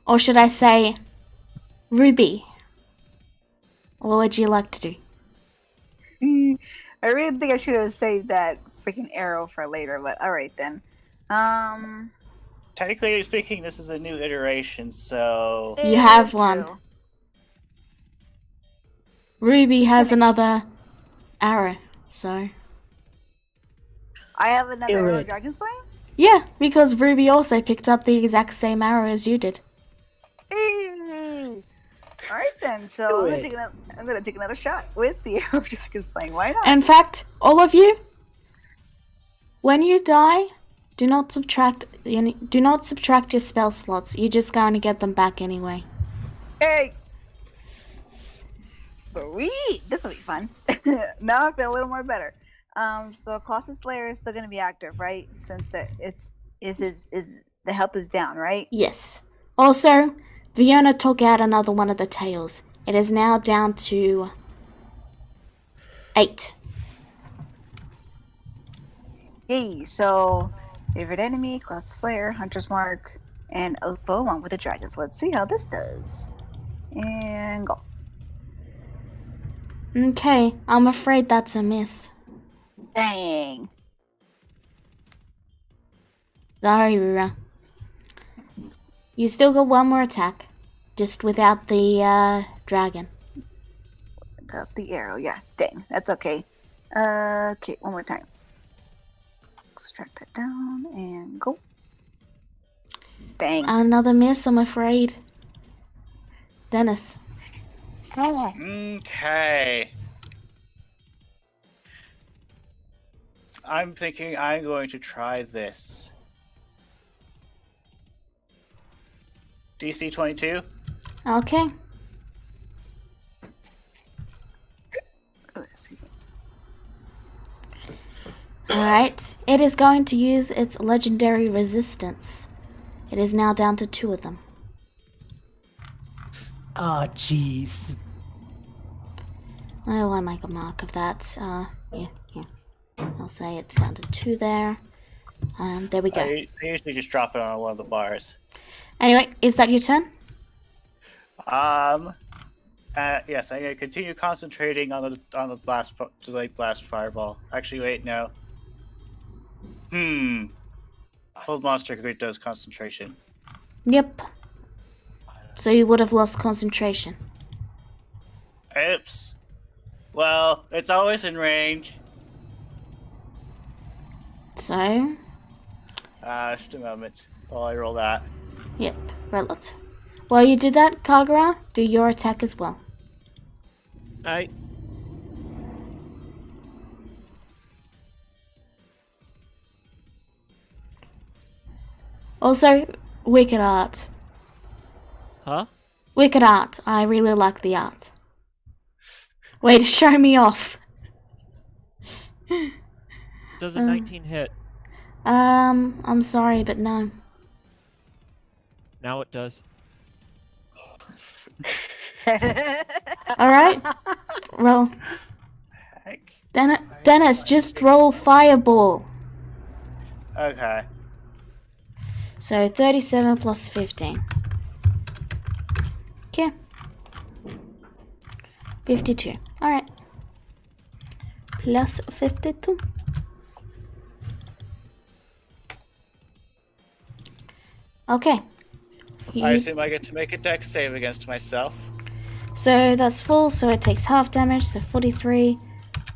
Or should I say, Ruby. What would you like to do? I really think I should have saved that freaking arrow for later, but alright then. Technically speaking, this is a new iteration, so You have true. one. Ruby has another arrow, so... I have another Do arrow it. dragon slaying? Yeah, because Ruby also picked up the exact same arrow as you did. Alright then, so Do I'm it. gonna take another shot with the arrow dragon slaying. Why not? In fact, all of you, when you die, do not subtract your spell slots. You're just going to get them back anyway. Hey! Sweet! This will be fun. Now I feel a little more better. So Colossus Slayer is still gonna be active, right? Since the health is down, right? Yes. Also, Fiona took out another one of the tails. It is now down to 8. Hey, so favorite enemy, Colossus Slayer, Hunter's Mark, and Oathbow along with the dragons. Let's see how this does. And go. Okay, I'm afraid that's a miss. Dang. Sorry, Rura. You still got one more attack, just without the dragon. Without the arrow, yeah. Dang, that's okay. Okay, one more time. Extract that down and go. Dang. Another miss, I'm afraid. Dennis. okay. I'm thinking I'm going to try this. DC 22. Okay. Excuse me. Alright. It is going to use its legendary resistance. It is now down to 2 of them. Ah, jeez. Well, I make a mark of that. Yeah. I'll say it's down to 2 there. There we go. I usually just drop it on one of the bars. Anyway, is that your turn? Yes, I'm gonna continue concentrating on the blast fireball. Actually, wait, no. Hold monster grid does concentration. Yep. So you would have lost concentration. Oops. Well, it's always in range. So, Just a moment while I roll that. yep, roll it. While you do that, Kagura, do your attack as well. I Also, wicked art. huh? Wicked art. I really like the art. Way to show me off. Does a 19 hit? I'm sorry, but no. Now it does. Alright? Roll. Heck. Dennis, just roll fireball. Okay. So 37 plus 15. Okay. 52. Alright. Plus 52. Okay. I assume I get to make a dex save against myself. So that's full, so it takes half damage, so 43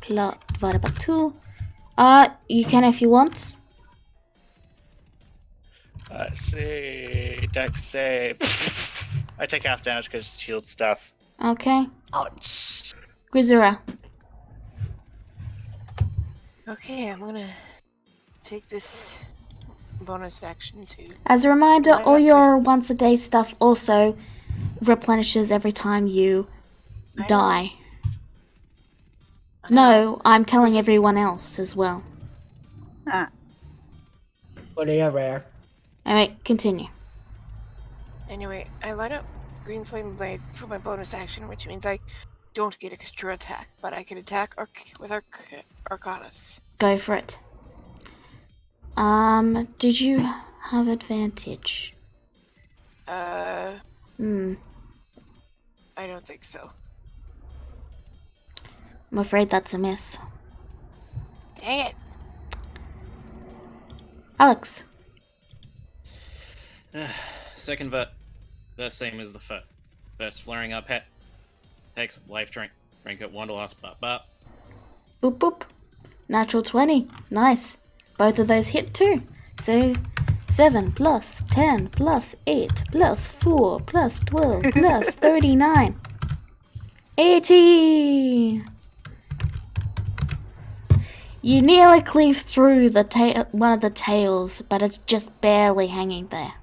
plus divided by 2. You can if you want. Let's see. Dex save. I take half damage because it's shield stuff. Okay. Ouch. Grizura. Okay, I'm gonna take this bonus action to. As a reminder, Why all not your just- once a day stuff also replenishes every time you I know. die. I know. No, I'm telling everyone else as well. But they are rare. Anyway, continue. Anyway, I light up Green Flame Blade for my bonus action, which means I don't get extra attack, but I can attack with Arcanus. Go for it. Did you have advantage? I don't think so. I'm afraid that's a miss. Dang it! Alex. Second vet. The same as the foot. First flaring up hit. Takes life drink. Drink it 1 to last. Bop bop. Boop boop. Natural 20. Nice. Both of those hit too. So 7 plus 10 plus 8 plus 4 plus 12 plus 39. 80! You nearly cleave through the one of the tails, but it's just barely hanging there.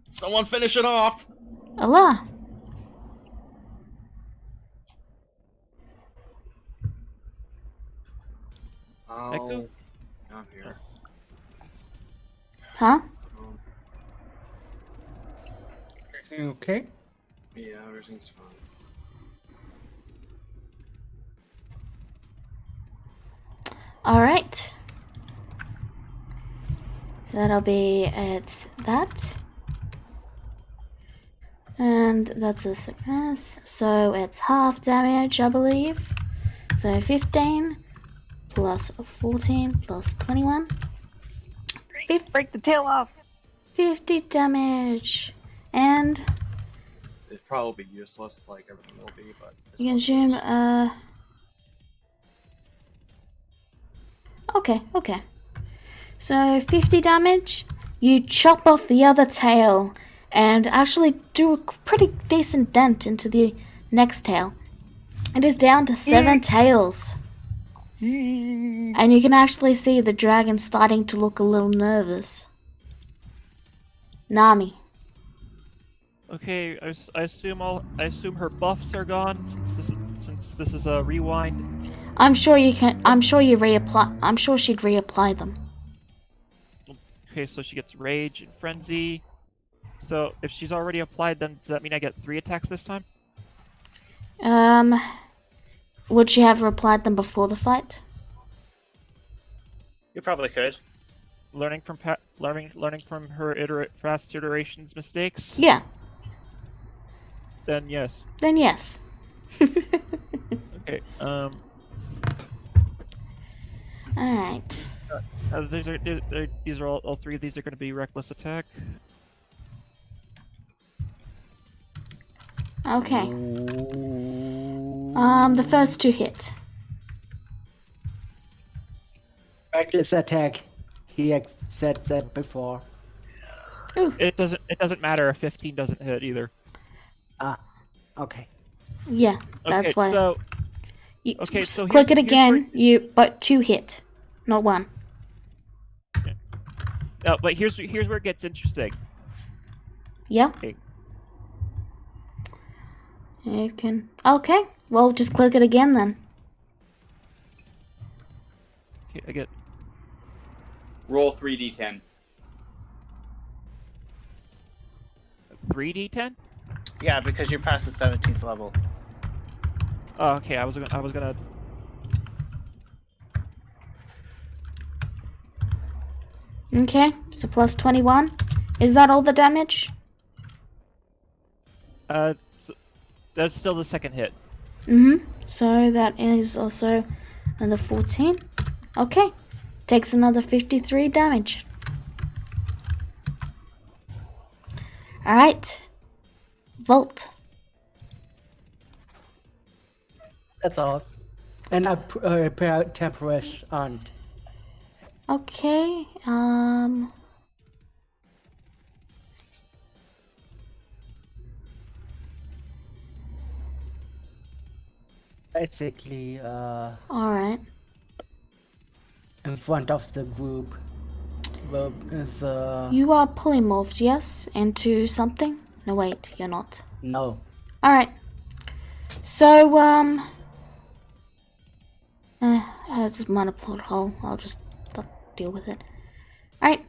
Someone finish it off! Allah! Oh, I'm here. Huh? Um, Everything okay? yeah, everything's fine. Alright. So that'll be, it's that. And that's a sickness. So it's half damage, I believe. So 15 plus 14 plus 21. Break the tail off. 50 damage. And It'd probably be useless, like everything will be, but it's you what it consume, is. Okay. So 50 damage. You chop off the other tail and actually do a pretty decent dent into the next tail. It is down to 7 tails. And you can actually see the dragon starting to look a little nervous. Nami. Okay, I assume her buffs are gone since this is a rewind. I'm sure she'd reapply them. Okay, so she gets rage and frenzy. So if she's already applied them, does that mean I get 3 attacks this time? Would she have applied them before the fight? You probably could. Learning from her past iterations mistakes. Yeah. Then yes. Then yes. Okay. Alright. These are all 3 of these are going to be reckless attack. Okay. The first 2 hit. Reckless attack. He had said that before. Ooh. It doesn't matter if 15 doesn't hit either. Okay. Yeah, that's okay, why. So You okay, just so click it here's again. But 2 hit, not 1. but here's where it gets interesting. Yeah. Okay. You can. Okay. Well, just click it again then. Okay, I get Roll 3d10. 3d10. Yeah, because you're past the 17th level. Oh, okay. I was gonna. Okay. So plus 21. Is that all the damage? That's still the second hit. So that is also another 14. Okay. Takes another 53 damage. Alright. Volt. That's all. And I put temporary on. Okay. Basically, Alright. in front of the group. Is You are polymorphed, yes? Into something? No, wait, you're not. no. Alright. So, it's just minor plot hole. I'll just deal with it. Alright.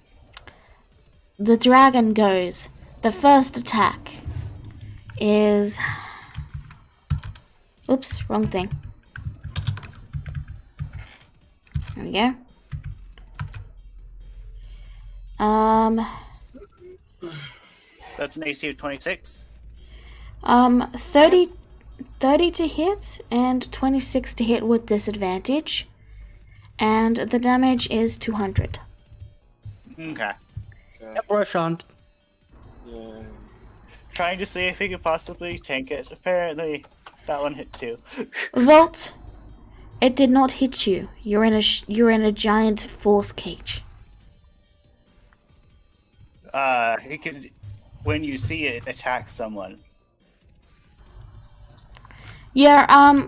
The dragon goes. The first attack is... Oops, wrong thing. There we go. That's an AC of 26. 30 to hit and 26 to hit with disadvantage. And the damage is 200. Okay. Okay. Roshan. Yeah. Trying to see if he could possibly tank it. Apparently, that one hit too. Volt, it did not hit you. You're in a giant force cage. He could, when you see it, attack someone. Yeah,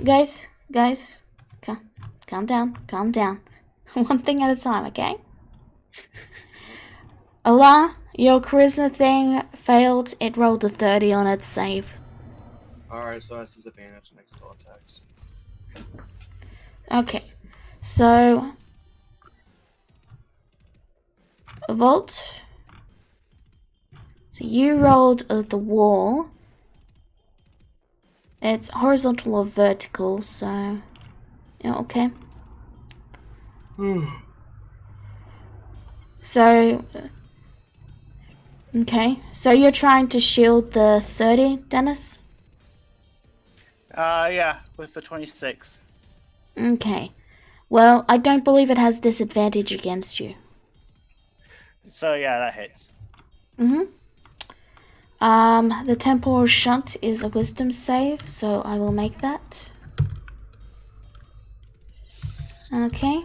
guys, calm down. One thing at a time, okay? Allah, your charisma thing failed. It rolled a 30 on its save. Alright, so that's disadvantage next spell attacks. Okay, so Volt. So you rolled the wall. It's horizontal or vertical, so yeah, okay. So okay, so you're trying to shield the 30, Dennis? Yeah, with the 26. Okay. Well, I don't believe it has disadvantage against you. So yeah, that hits. The temporal shunt is a wisdom save, so I will make that. Okay.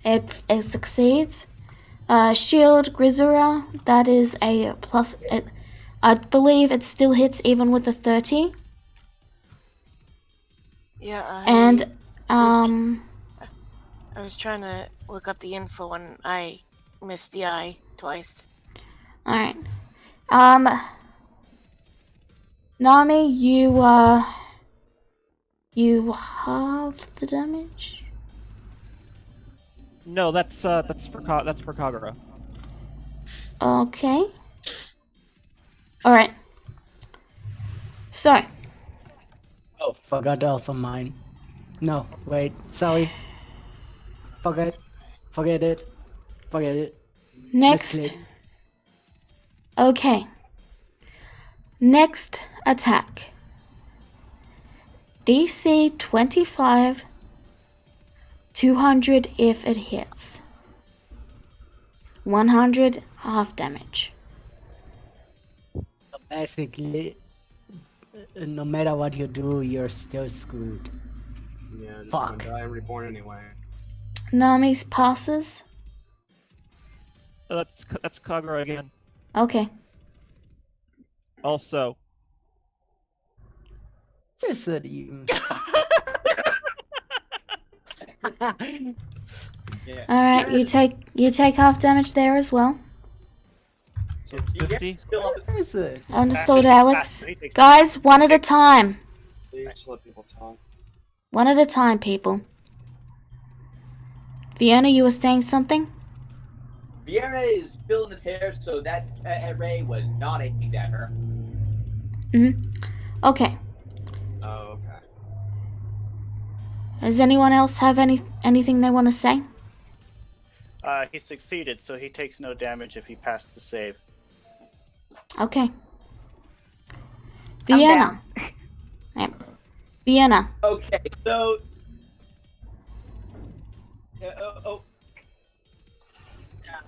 It succeeds. Shield Grisura, that is a plus. I believe it still hits even with a 30. Yeah, And I was trying to look up the info and I missed the I twice. Alright. Nami, you halve the damage? No, that's for Kagura. Okay. Alright. So, Oh, forgot also mine. No, wait, sorry. Forget it. next. Misclick. Okay. Next attack. DC 25. 200 if it hits. 100 half damage. Basically, no matter what you do, you're still screwed. Yeah, just Fuck. gonna die and reborn anyway. Nami's passes. That's Kagura again. Okay. Also, Is it even? Yeah. Alright, you take half damage there as well. so it's 50. Still up. What is it? Understood, Actually, Alex. he takes- Guys, one at a time. Please just let people talk. One at a time, people. Fiona, you were saying something? Vienna is still in the tear, so that array was not aimed at her. Okay. Oh, okay. Does anyone else have anything they want to say? He succeeded, so he takes no damage if he passed the save. Okay. I'm Vienna. Yep. Vienna. Okay, so.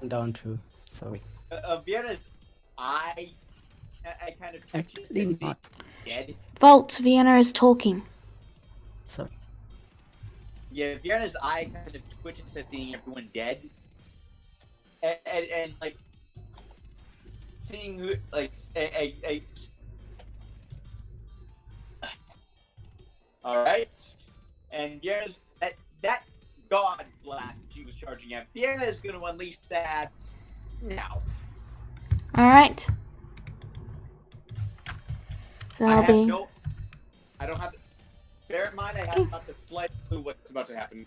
I'm down too. Sorry. Vienna's eye kind of twitches Actually and not. dead. Volt, Vienna is talking. Sorry. Yeah, Vienna's eye kind of twitches at seeing everyone dead. And like, seeing who, like, Alright. And Vienna's, that god blast she was charging at, Vienna is going to unleash that now. Alright. So that'll be. I don't have. Bear in mind, I have not the slightest clue what's about to happen.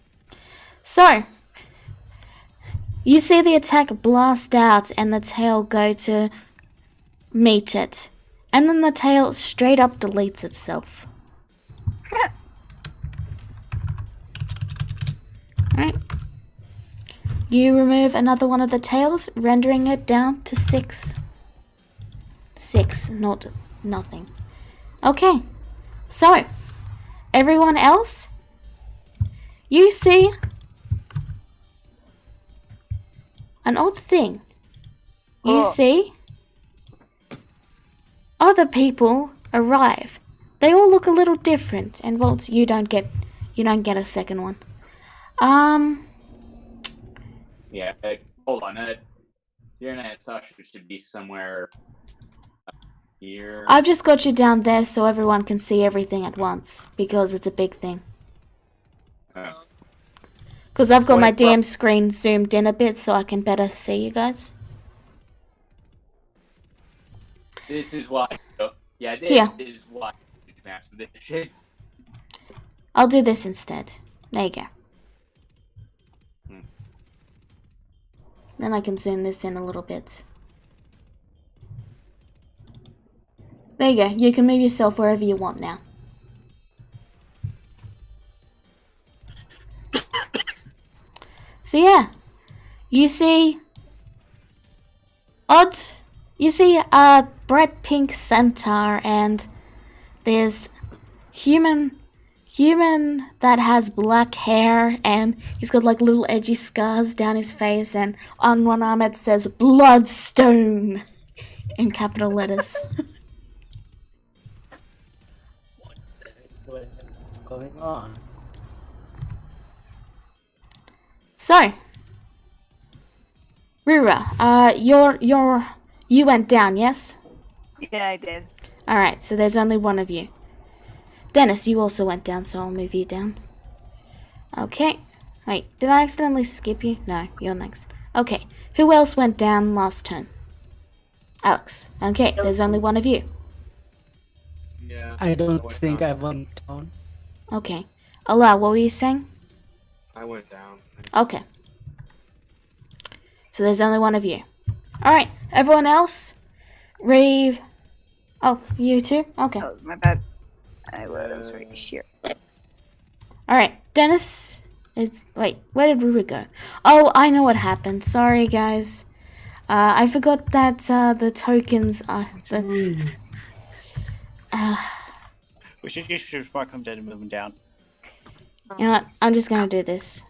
So, you see the attack blast out and the tail go to meet it. And then the tail straight up deletes itself. Right. You remove another one of the tails, rendering it down to 6. 6, not nothing. Okay. So, everyone else, you see an odd thing. You Oh. see, other people arrive. They all look a little different, and well, you don't get a second one. Yeah, hold on. Fiona and Sasha should be somewhere up here. I've just got you down there so everyone can see everything at once, because it's a big thing. Because I've got my DM screen zoomed in a bit so I can better see you guys. This is why. Yeah, this Here. is why. This shit. I'll do this instead. There you go. Then I can zoom this in a little bit. There you go. You can move yourself wherever you want now. So yeah, you see a bright pink centaur, and there's human that has black hair, and he's got like little edgy scars down his face, and on one arm it says Bloodstone in capital letters. What's going on? So, Rura, you went down, yes? Yeah, I did. Alright, so there's only one of you. Dennis, you also went down, so I'll move you down. Okay. Wait, did I accidentally skip you? No, you're next. Okay, who else went down last turn? Alex. Okay, there's only one of you. Yeah. I don't went think down. I went down. Okay. Allah, what were you saying? I went down. Okay. So there's only one of you. Alright, everyone else? Reeve. Oh, you too? Okay. Oh, my bad. I was right here. Alright, Dennis is... Wait, where did Rura go? Oh, I know what happened. Sorry, guys. I forgot that the tokens are... We should use your mark him dead and move him down. You know what? I'm just gonna do this.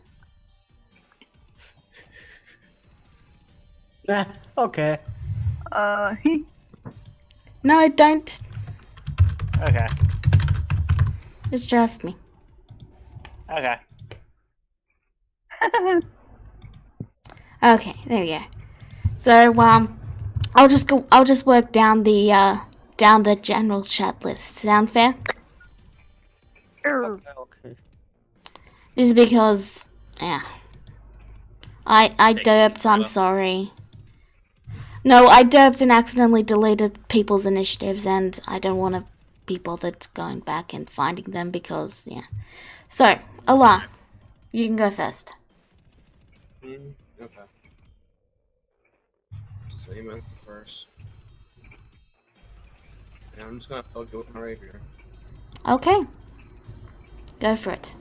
Okay. No, don't. Okay. Just trust me. Okay. Okay, there we go. So, I'll just work down the general chat list. Sound fair? Okay. Just because, yeah. I Take derped, I'm it. sorry. No, I derped and accidentally deleted people's initiatives, and I don't want to be bothered going back and finding them because, yeah. So, Allah, you can go first. Okay. Same as the first. And I'm just gonna poke it with my rapier. Okay. Go for it.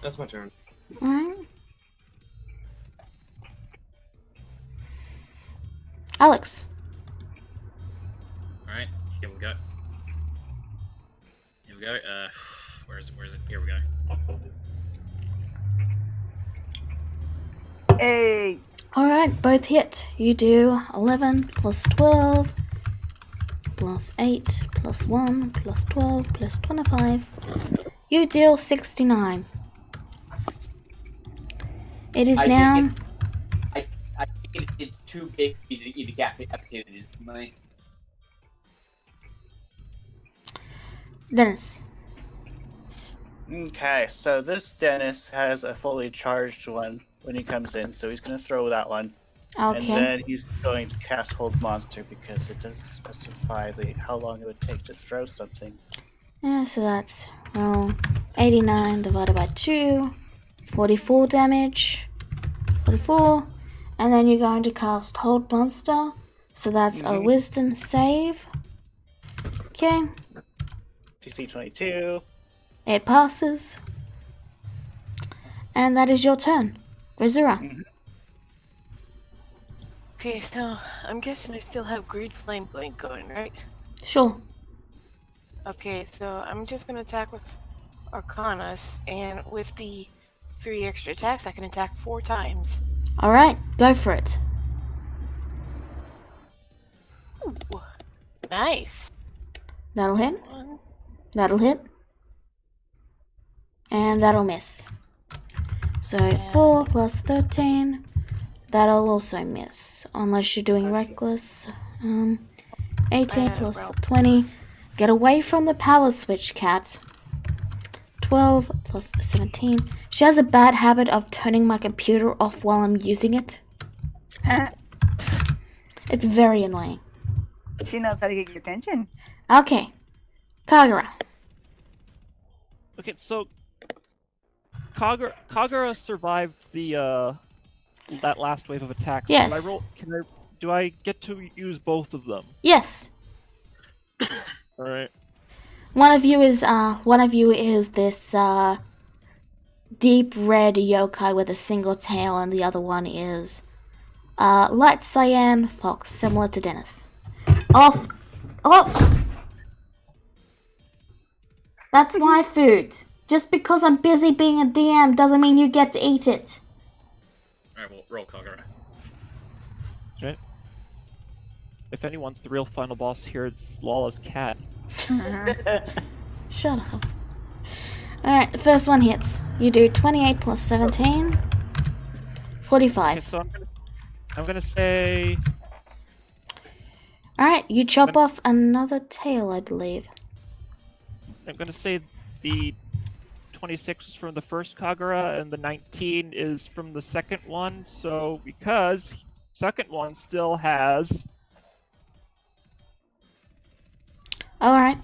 That's my turn. Alright. Alex. Alright, here we go. Here we go. Where is it? Here we go. Hey. Alright, both hit. You do 11 plus 12 plus 8 plus 1 plus 12 plus 25. You deal 69. It is now... I think it's too big to be decapitated instantly. Dennis. Okay, so this Dennis has a fully charged one when he comes in, so he's going to throw that one. And Okay. then he's going to cast Hold Monster because it doesn't specify how long it would take to throw something. Yeah, so that's, well, 89 divided by 2. 44 damage. 44. And then you're going to cast Hold Monster. So that's a Wisdom save. Okay. DC 22. It passes. And that is your turn. Rizura. Okay, so I'm guessing I still have Greed Flame Blade going, right? Sure. Okay, so I'm just gonna attack with Arcanas, and with the 3 extra attacks, I can attack 4 times. Alright, go for it. Ooh, nice. That'll hit. One. That'll hit. And that'll miss. So And- 4 plus 13. That'll also miss. Unless you're doing Okay. reckless. 18 plus roll. 20. Get away from the power switch, cat. 12 plus 17. She has a bad habit of turning my computer off while I'm using it. It's very annoying. She knows how to get your attention. Okay. Kagura. Okay, so Kagura survived the that last wave of attacks. Yes. Do I get to use both of them? Yes. All right. One of you is this deep red yokai with a single tail, and the other one is light cyan fox, similar to Dennis. Off! That's my food. Just because I'm busy being a DM doesn't mean you get to eat it. Alright, well, roll Kagura. Right. If anyone's the real final boss here, it's Lala's cat. Shut up. Alright, the first one hits. You do 28 plus 17. 45. Okay, so I'm gonna say Alright, you chop off another tail, I believe. the 26 is from the first Kagura and the 19 is from the second one. So because second one still has Alright.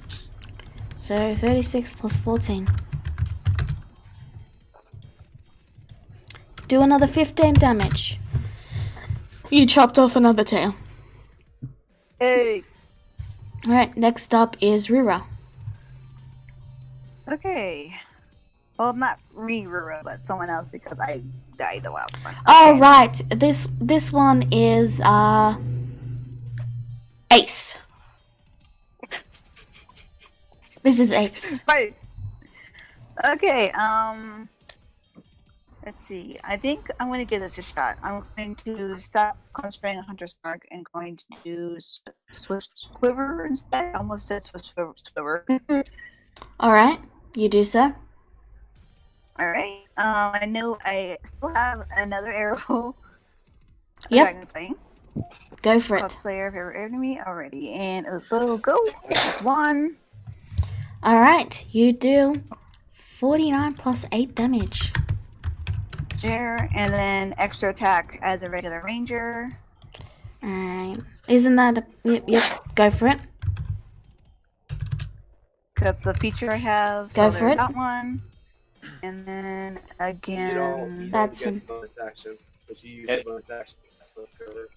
So 36 plus 14. Do another 15 damage. You chopped off another tail. Hey. Alright, next up is Rura. Okay. Well, not Rura, but someone else because I died the last one. Oh, Okay. right. This one is, Ace. This is Ace. Right. Okay, let's see. I think I'm going to give this a shot. I'm going to stop concentrating on Hunter's Mark and going to do Swift Quiver instead. I almost said Swift Quiver. Alright, you do so. Alright. I know I still have another arrow. Yep. Dragon Slaying. Go for Called it. Slayer of Every Enemy already. And it was go. It's 1. Alright, you do 49 plus 8 damage. There. And then extra attack as a regular ranger. Alright. Isn't that a... Yep, go for it. That's the feature I have. Go So for there's it. that one. And then You again, don't That's get an- bonus action, but you use the bonus action. That's the cover.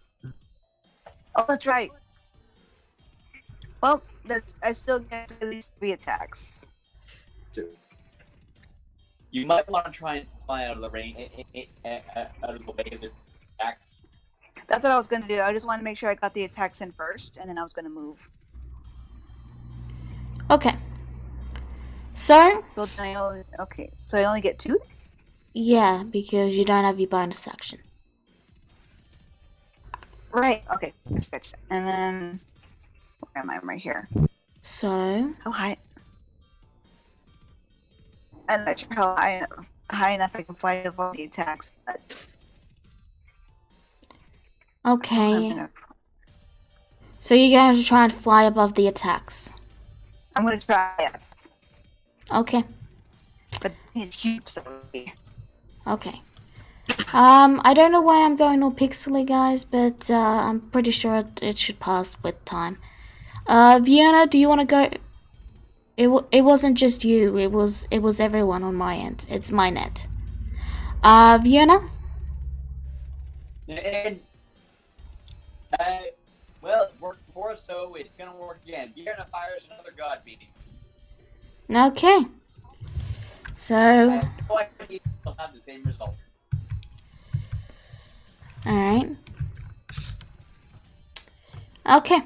oh, that's right. Well, I still get at least 3 attacks. Two. You might want to try and fly out of the rain, out of the way of the attacks. That's what I was gonna do. I just wanted to make sure I got the attacks in first, and then I was gonna move. Okay. So, So then okay, so I only get 2. yeah, because you don't have your bonus action. Right. Okay. Gotcha. And then where am I? I'm right here. So, How high? I'm not sure how high enough I can fly to avoid the attacks, but I'm okay. gonna So you're going to try and fly above the attacks. try, yes. Okay. But it's huge, so Okay. I don't know why I'm going all pixely, guys, but I'm pretty sure it should pass with time. Vienna, do you want to go? It wasn't just you. It was everyone on my end. It's my net. Vienna. And, well, it worked before, so it's gonna work again. Vienna fires another god beating. Okay. I So, have no idea if they'll have the same result. all right. Okay.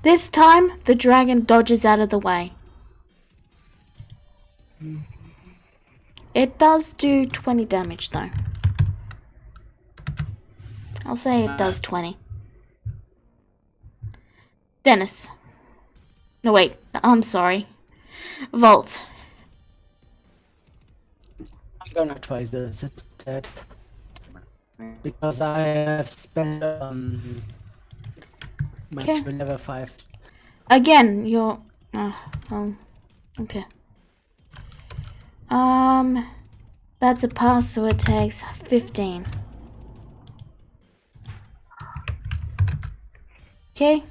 This time, the dragon dodges out of the way. It does do 20 damage, though. I'll say it does 20. Dennis. No, wait. I'm sorry. Volt. I'm gonna try this instead. Because I have spent my Okay. level 5. Again, you're... okay. That's a pass, so it takes 15. Okay.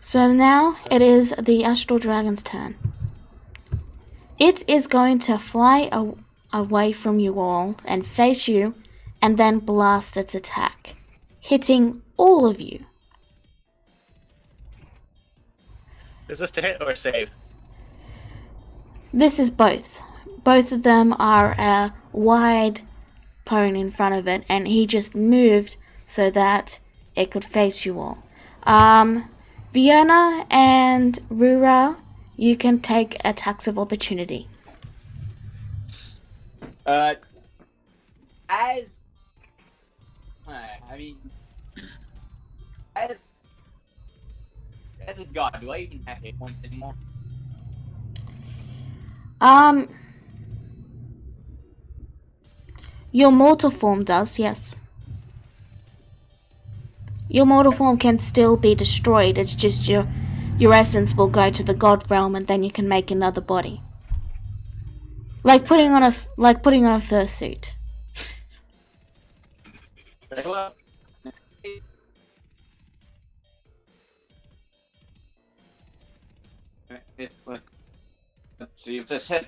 So now it is the Astral Dragon's turn. It is going to fly away from you all and face you, and then blast its attack, hitting all of you. Is this to hit or save? This is both. Both of them are a wide cone in front of it, and he just moved so that it could face you all. Fiona and Rura, you can take attacks of opportunity. As a god, do I even have hit points anymore? Your mortal form does, yes. Your mortal form can still be destroyed. It's just your essence will go to the god realm, and then you can make another body. Like putting on a fursuit. Well, let's see if this hit.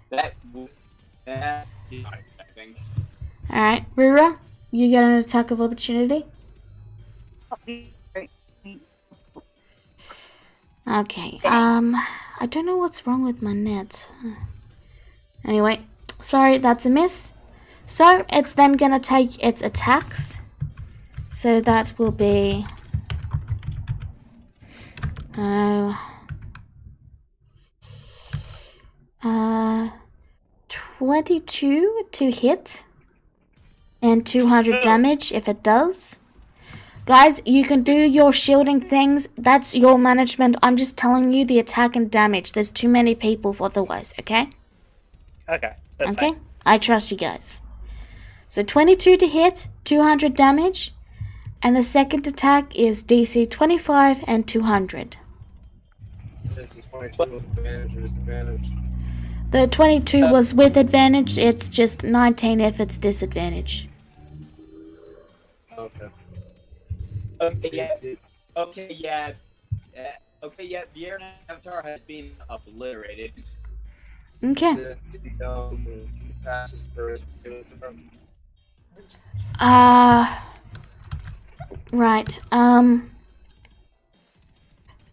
That would, I think. Alright, Rura, you get an attack of opportunity. Okay, I don't know what's wrong with my net. Anyway, sorry, that's a miss. So, it's then gonna take its attacks. So that will be... 22 to hit. And 200 damage if it does. Guys, you can do your shielding things. That's your management. I'm just telling you the attack and damage. There's too many people for otherwise, okay? Okay. That's Okay? fine. I trust you guys. So 22 to hit, 200 damage. And the second attack is DC 25 and 200. This is 22 with advantage or disadvantage. The 22 was with advantage. It's just 19 if it's disadvantage. Okay. Okay, yeah, the air avatar has been obliterated. Okay. Passes first. Right.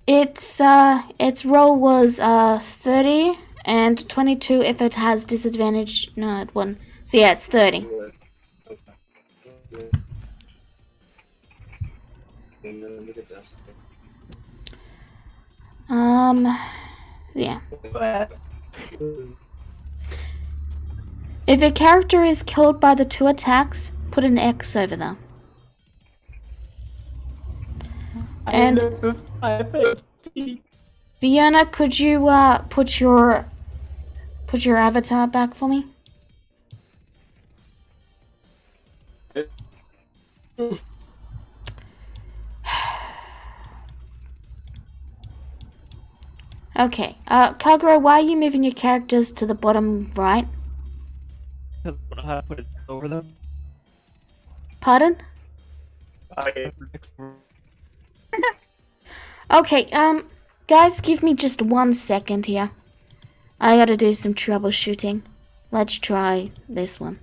Its roll was 30 and 22 if it has disadvantage. No, it wouldn't. So yeah, it's 30. Okay. And then look at this. Yeah. If a character is killed by the 2 attacks, put an X over them. And Fiona, could you put your avatar back for me? Okay, Kagura, why are you moving your characters to the bottom right? I don't know how to put it over them. Pardon? Okay, guys, give me just 1 second here. I gotta do some troubleshooting. Let's try this one.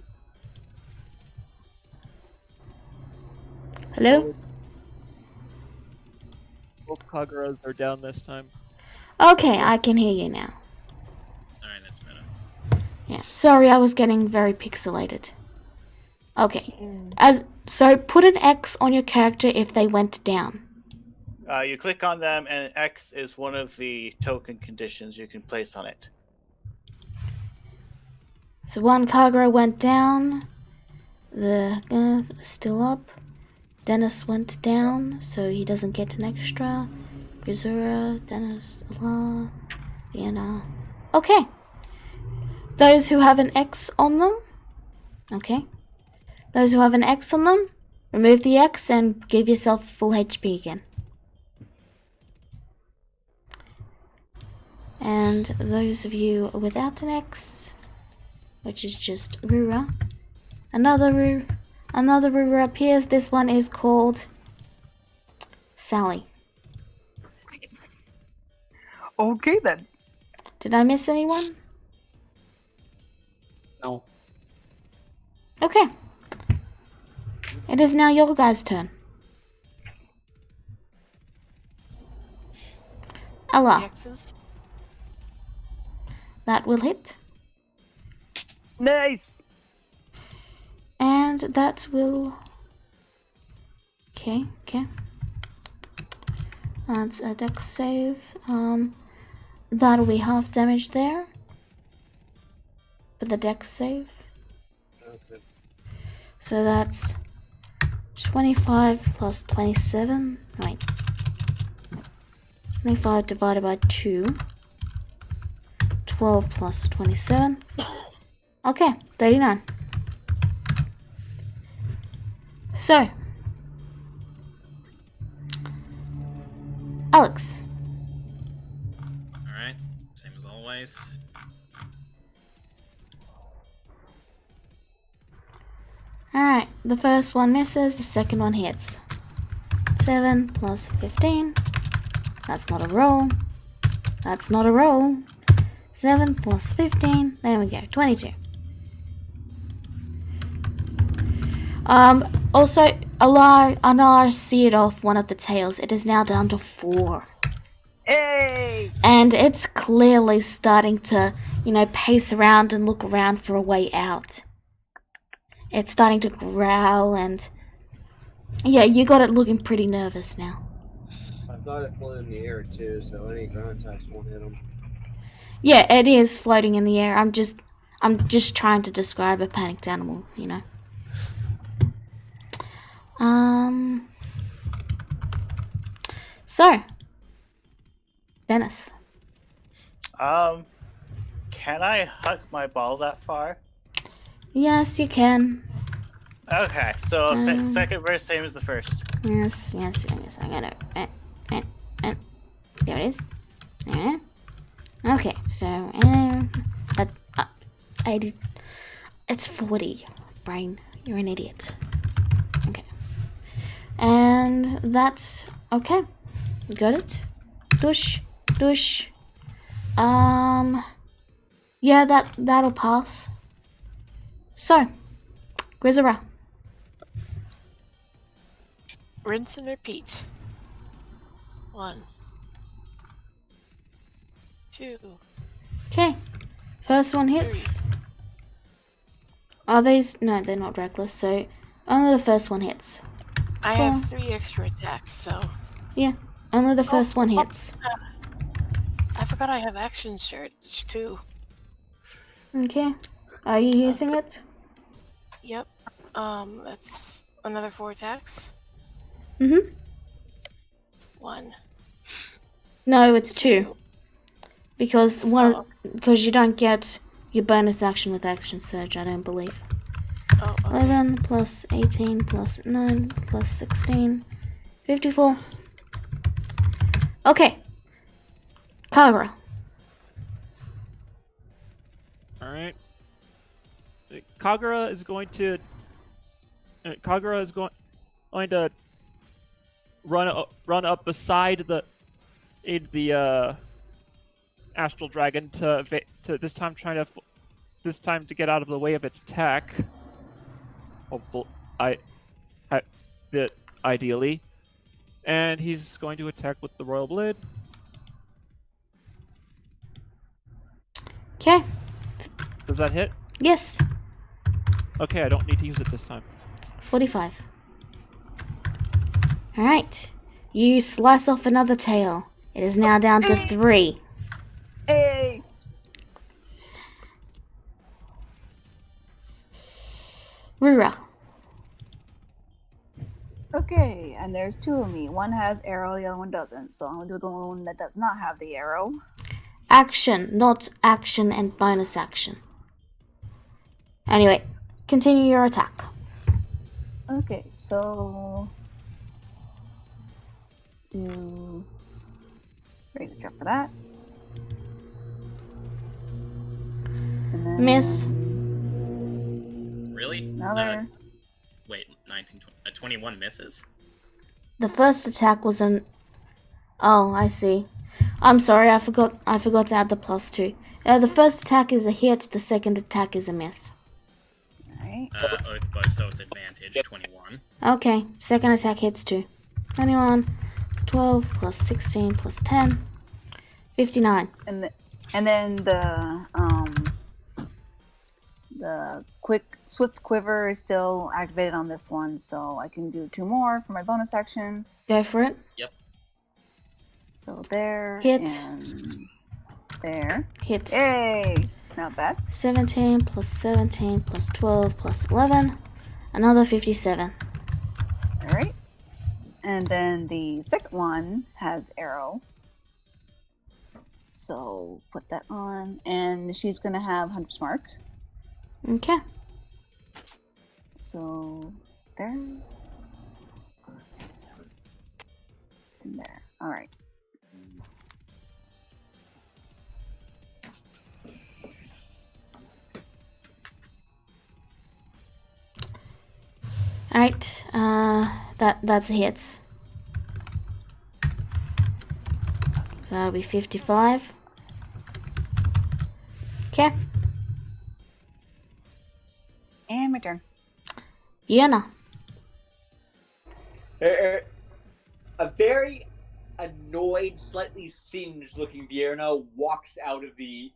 Hello? Both Kaguras are down this time. Okay, I can hear you now. Alright, that's better. Yeah, sorry, I was getting very pixelated. Okay, so put an X on your character if they went down. You click on them, and X is one of the token conditions you can place on it. So one Kagura went down. The still up. Dennis went down, so he doesn't get an extra. Grisura, Dennis, Allah, Vienna. Okay. Those who have an X on them. Okay. Those who have an X on them, remove the X and give yourself full HP again. And those of you without an X, which is just Rura, another Rura appears. This one is called Sally. Okay then. Did I miss anyone? No. Okay. It is now your guys' turn. Ella, X's. that will hit. Nice. And that will... Okay. That's a dex save. That'll be half damage there. For the dex save. Okay. So that's 25 plus 27. Right. 25 divided by 2. 12 plus 27. Okay, 39. So, Alex. Alright, same as always. Alright, the first one misses, the second one hits. 7 plus 15. That's not a roll. That's not a roll. 7 plus 15. There we go, 22. Also, Anar seared off one of the tails. It is now down to 4. Hey! And it's clearly starting to, pace around and look around for a way out. It's starting to growl and... Yeah, you got it looking pretty nervous now. I thought it flew in the air too, so any ground attacks won't hit him. Yeah, it is floating in the air. I'm just trying to describe a panicked animal, So, Dennis. Can I huck my ball that far? Yes, you can. Okay, so second verse, same as the first. Yes. I got it. There it is. Okay, so it's 40. Brain, you're an idiot. Okay, and that's okay. Got it. Dush. Yeah, that'll pass. So, Grisera. Rinse and repeat. 1, 2. Okay, first one hits. Are these? No, they're not reckless. So only the first one hits. I have 3 extra attacks, so. Yeah, only the first one hits. I forgot I have action surge too. Okay, are you using it? Yep. That's another 4 attacks. 1. No, it's 2. Because because you don't get your bonus action with action surge, I don't believe. Oh, okay. 11 plus 18 plus 9 plus 16. 54. Okay. Kagura. Alright. Kagura is going to run up beside the astral dragon to this time to get out of the way of its attack. Ideally, and he's going to attack with the royal blade. Okay. Does that hit? Yes. Okay, I don't need to use it this time. 45. Alright. You slice off another tail. It is now down to 3. Hey! Okay, and there's two of me. One has arrow, the other one doesn't. So I'm gonna do the one that does not have the arrow. Action, not action and bonus action. Anyway, continue your attack. Okay, so do ready to check for that. And then Miss. Really? another. Wait, 19, 21 misses? The first attack was an... Oh, I see. I'm sorry, I forgot to add the +2. The first attack is a hit, the second attack is a miss. Alright. Oath bow, so it's advantage, 21. Okay, second attack hits too. 21 plus 12 plus 16 plus 10. 59. And then the swift quiver is still activated on this one, so I can do 2 more for my bonus action. Go for it. Yep. So there Hit. and there. Hit. Yay! Not bad. 17 plus 17 plus 12 plus 11. Another 57. Alright. And then the second one has arrow. So put that on. And she's gonna have Hunter's Mark. Okay. So there. And there. Alright. Alright, that's a hit. So that'll be 55. Okay. And my turn. Yuna. A very annoyed, slightly singed-looking Vierna walks out of the,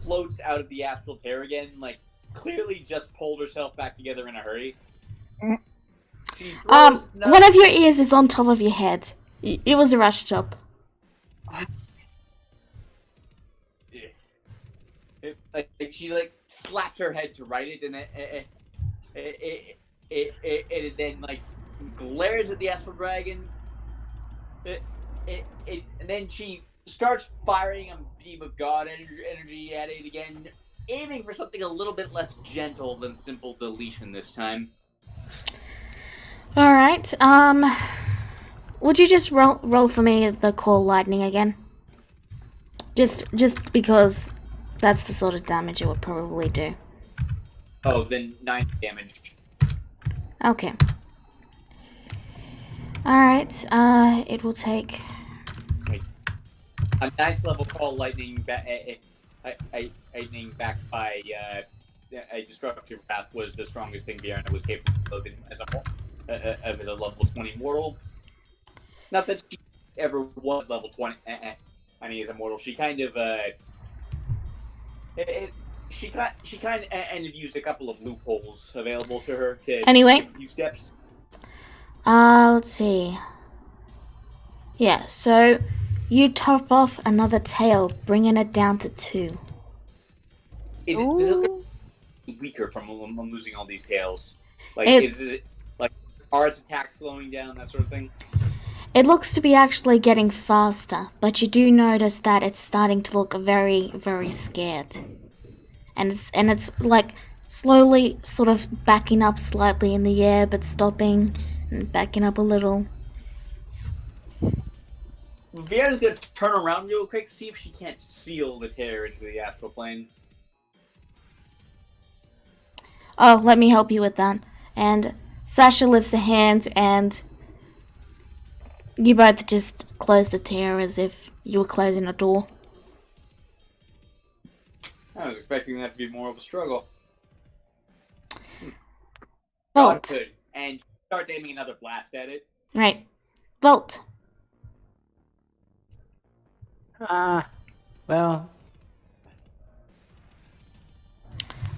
floats out of the astral tear again, like clearly just pulled herself back together in a hurry. One of your ears is on top of your head. It was a rush job. She slaps her head to right it, and it then glares at the astral dragon. And then she starts firing a beam of god energy at it again, aiming for something a little bit less gentle than simple deletion this time. Alright, would you just roll for me the call lightning again? Just because that's the sort of damage it would probably do. Oh, then 9 damage. Okay. Alright, it will take... A 9th level call lightning lightning backed by a destructive wrath was the strongest thing Vierna was capable of as a level 20 mortal. Not that she ever was level 20 as a mortal. She kind of she kind of used a couple of loopholes available to her to Anyway. take a few steps. Let's see. Yeah, so you top off another tail, bringing it down to 2. Is it weaker from losing all these tails? Is it are its attacks slowing down, that sort of thing? It looks to be actually getting faster, but you do notice that it's starting to look very, very scared. And it's slowly sort of backing up slightly in the air, but stopping and backing up a little. Vierna's gonna turn around real quick, see if she can't seal the tear into the astral plane. Oh, let me help you with that. And Sasha lifts a hand, and you both just close the tear as if you were closing a door. I was expecting that to be more of a struggle. Bolt. Good. And start aiming another blast at it. Right. Bolt. Well.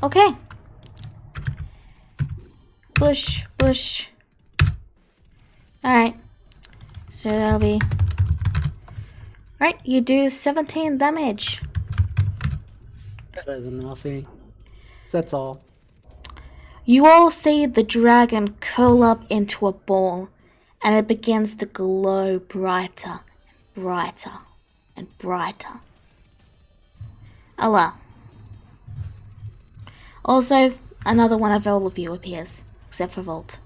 Okay. Push. Alright. So that'll be... Right, you do 17 damage. Better than nothing. That's all. You all see the dragon curl up into a ball, and it begins to glow brighter, brighter, and brighter. Allah. Also, another one of all of you appears, except for Volt.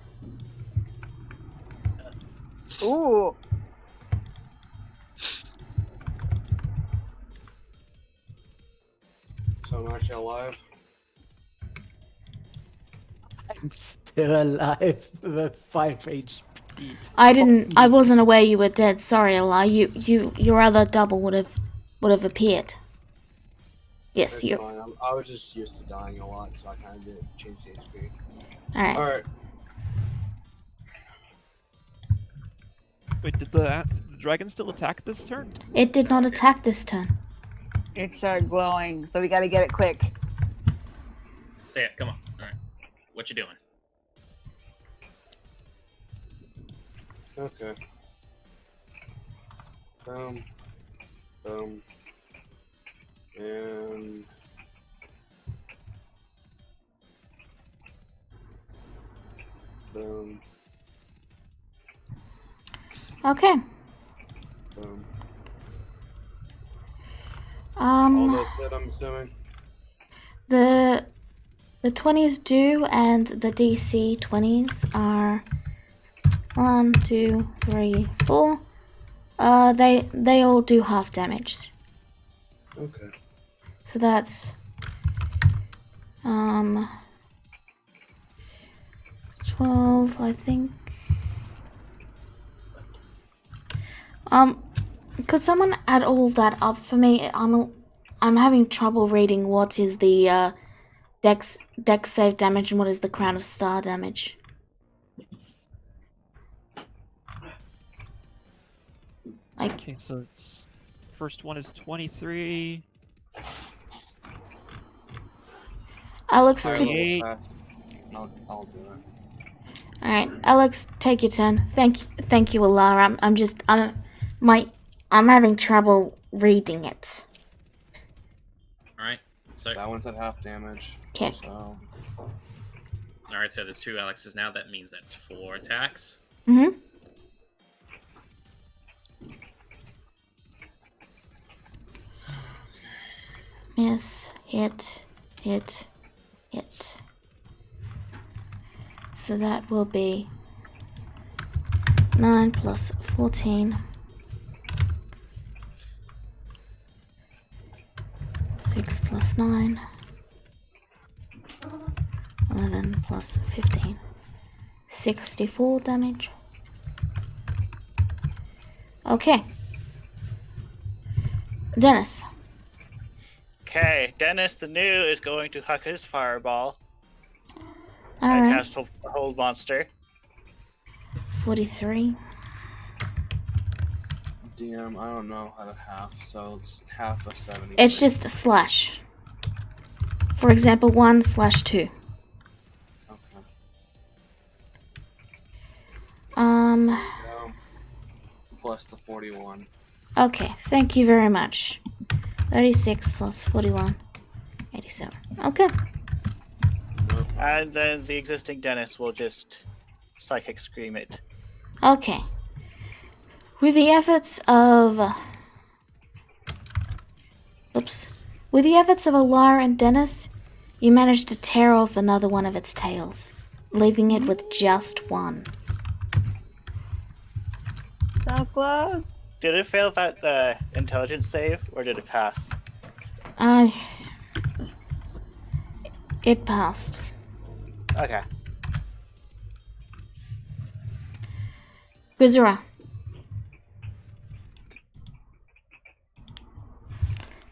Ooh. So much alive. I'm still alive with 5 HP. I wasn't aware you were dead. Sorry, Allah. Your other double would have appeared. Yes, That's you. fine. I was just used to dying a lot, so I kind of didn't change the HP. All right. Alright. Wait, did the dragon still attack this turn? It did not attack this turn. It started glowing, so we gotta get it quick. Say it. Come on. All right. What you doing? Okay. Boom. Boom. And... boom. Okay. Boom. All those hit, I'm assuming? The 20s do, and the DC 20s are 1, 2, 3, 4. They all do half damage. Okay. So that's 12, I think. Could someone add all that up for me? I'm having trouble reading what is the dex save damage and what is the Crown of Star damage. Okay, so it's first one is 23. Alex, Alright, could... Eight. I'll do it. Alright, Alex, take your turn. Thank you, Alara. I'm having trouble reading it. All right. So, That one's at half damage. 'Kay. So, all right. So there's 2 Alexes now. That means that's 4 attacks. Mm-hmm. Miss, hit. So that will be 9 plus 14. 6 plus 9. 11 plus 15. 64 damage. Okay. Dennis. Okay, Dennis the New is going to huck his fireball and Alright. cast Hold Monster. 43. DM, I don't know how to half, so it's half of 70. It's just a slash. For example, 1/2. Okay. Plus the 41. Okay, thank you very much. 36 plus 41. 87. Okay. And then the existing Dennis will just Psychic Scream it. Okay. With the efforts of... With the efforts of Alara and Dennis, you managed to tear off another one of its tails, leaving it with just one. So close. Did it fail that intelligence save, or did it pass? It passed. Okay. Guzura.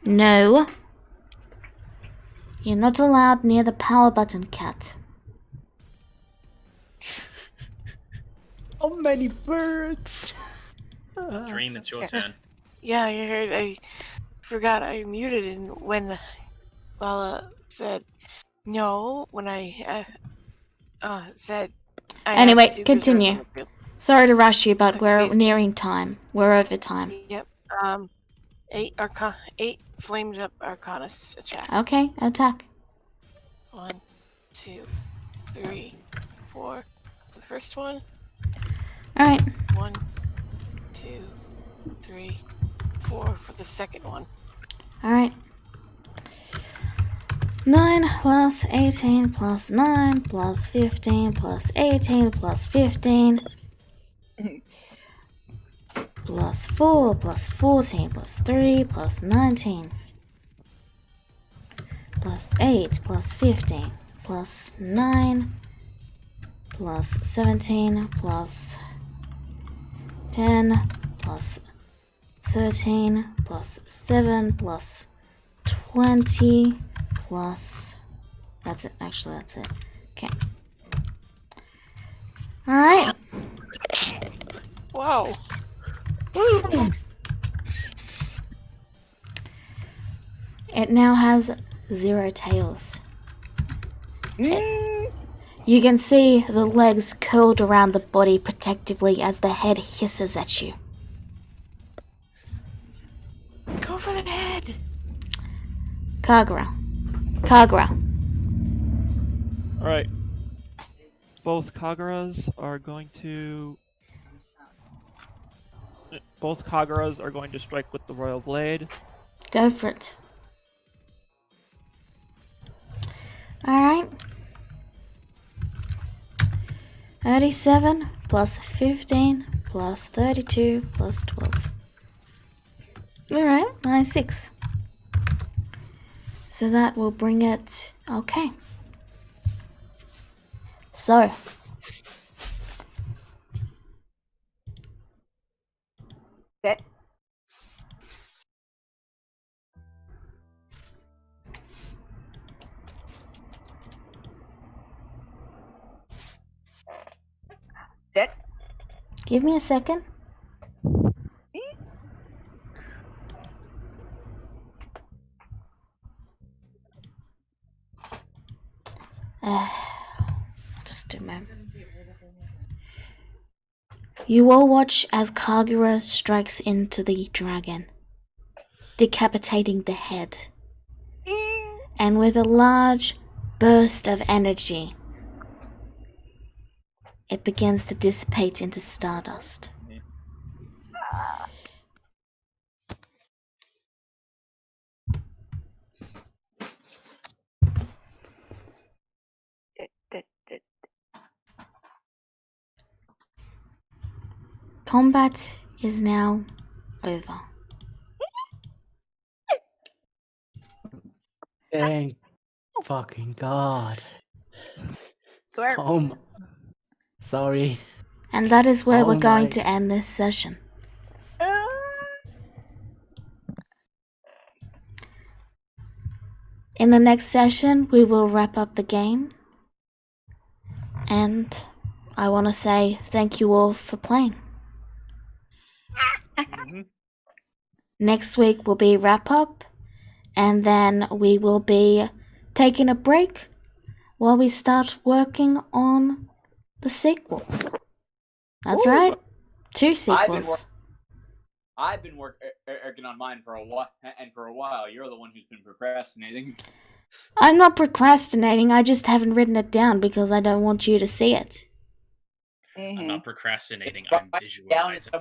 No. You're not allowed near the power button, cat. How many birds? Dream, it's your turn. Yeah, I heard. I forgot I muted and when Lala said no, when I said. I had Anyway, to 'cause there was continue. on the field. Sorry to rush you, but we're Okay. nearing time. We're over time. Yep. 8 flamed up Arcanus attack. Okay, attack. 1, 2, 3, 4 for the first one. Alright. 1, 2, 3, 4 for the second one. Alright. 9 plus 18 plus 9 plus 15 plus 18 plus 15 plus 4 plus 14 plus 3 plus 19 plus 8 plus 15 plus 9 plus 17 plus 10 plus 13 plus 7 plus 20 plus... That's it. Actually, that's it. Okay. Alright. Wow. It now has 0 tails. You can see the legs curled around the body protectively as the head hisses at you. Go for the head. Kagura. Alright. Both Kaguras are going to strike with the Royal Blade. Go for it. Alright. 37 plus 15 plus 32 plus 12. Alright, 96. So that will bring it... Okay. So. That Give me a second. Just do my... You all watch as Kagura strikes into the dragon, decapitating the head. And with a large burst of energy, it begins to dissipate into stardust. Combat is now over. Thank fucking God. swear. Sorry. And that is where Oh we're going my. to end this session. In the next session, we will wrap up the game. And I want to say thank you all for playing. Next week will be wrap up. And then we will be taking a break while we start working on the sequels. That's right. 2 sequels. I've been working on mine for a while, You're the one who's been procrastinating. I'm not procrastinating, I just haven't written it down because I don't want you to see it. I'm not procrastinating, I'm visualizing.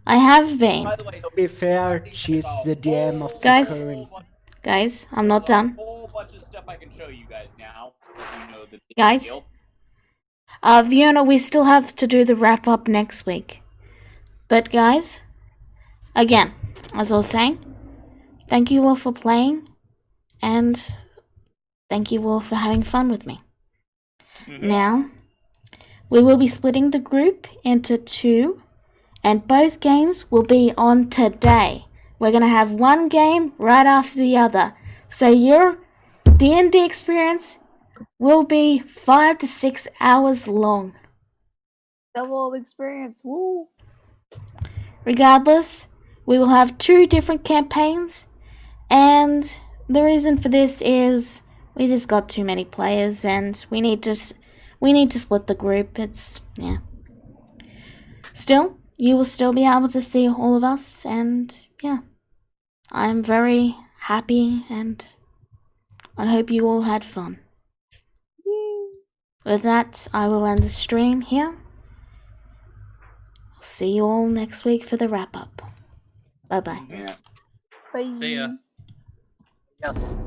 I have been. By the way, To be fair, she's the DM of the Guys. current. Guys, I'm not done. A whole bunch of stuff I can show you guys now. You know the Guys. deal. Fiona, we still have to do the wrap up next week. But guys, again, as I was saying, thank you all for playing, and thank you all for having fun with me. Now, we will be splitting the group into 2, and both games will be on today. We're going to have one game right after the other. So your D&D experience will be 5 to 6 hours long. Double experience. Woo. Regardless, we will have 2 different campaigns, and the reason for this is we just got too many players, and we need to split the group. Yeah. Still, you will still be able to see all of us, and yeah, I'm very happy, and I hope you all had fun. with that, I will end the stream here. See you all next week for the wrap up. Bye bye. Yeah. Bye. See ya. Yes.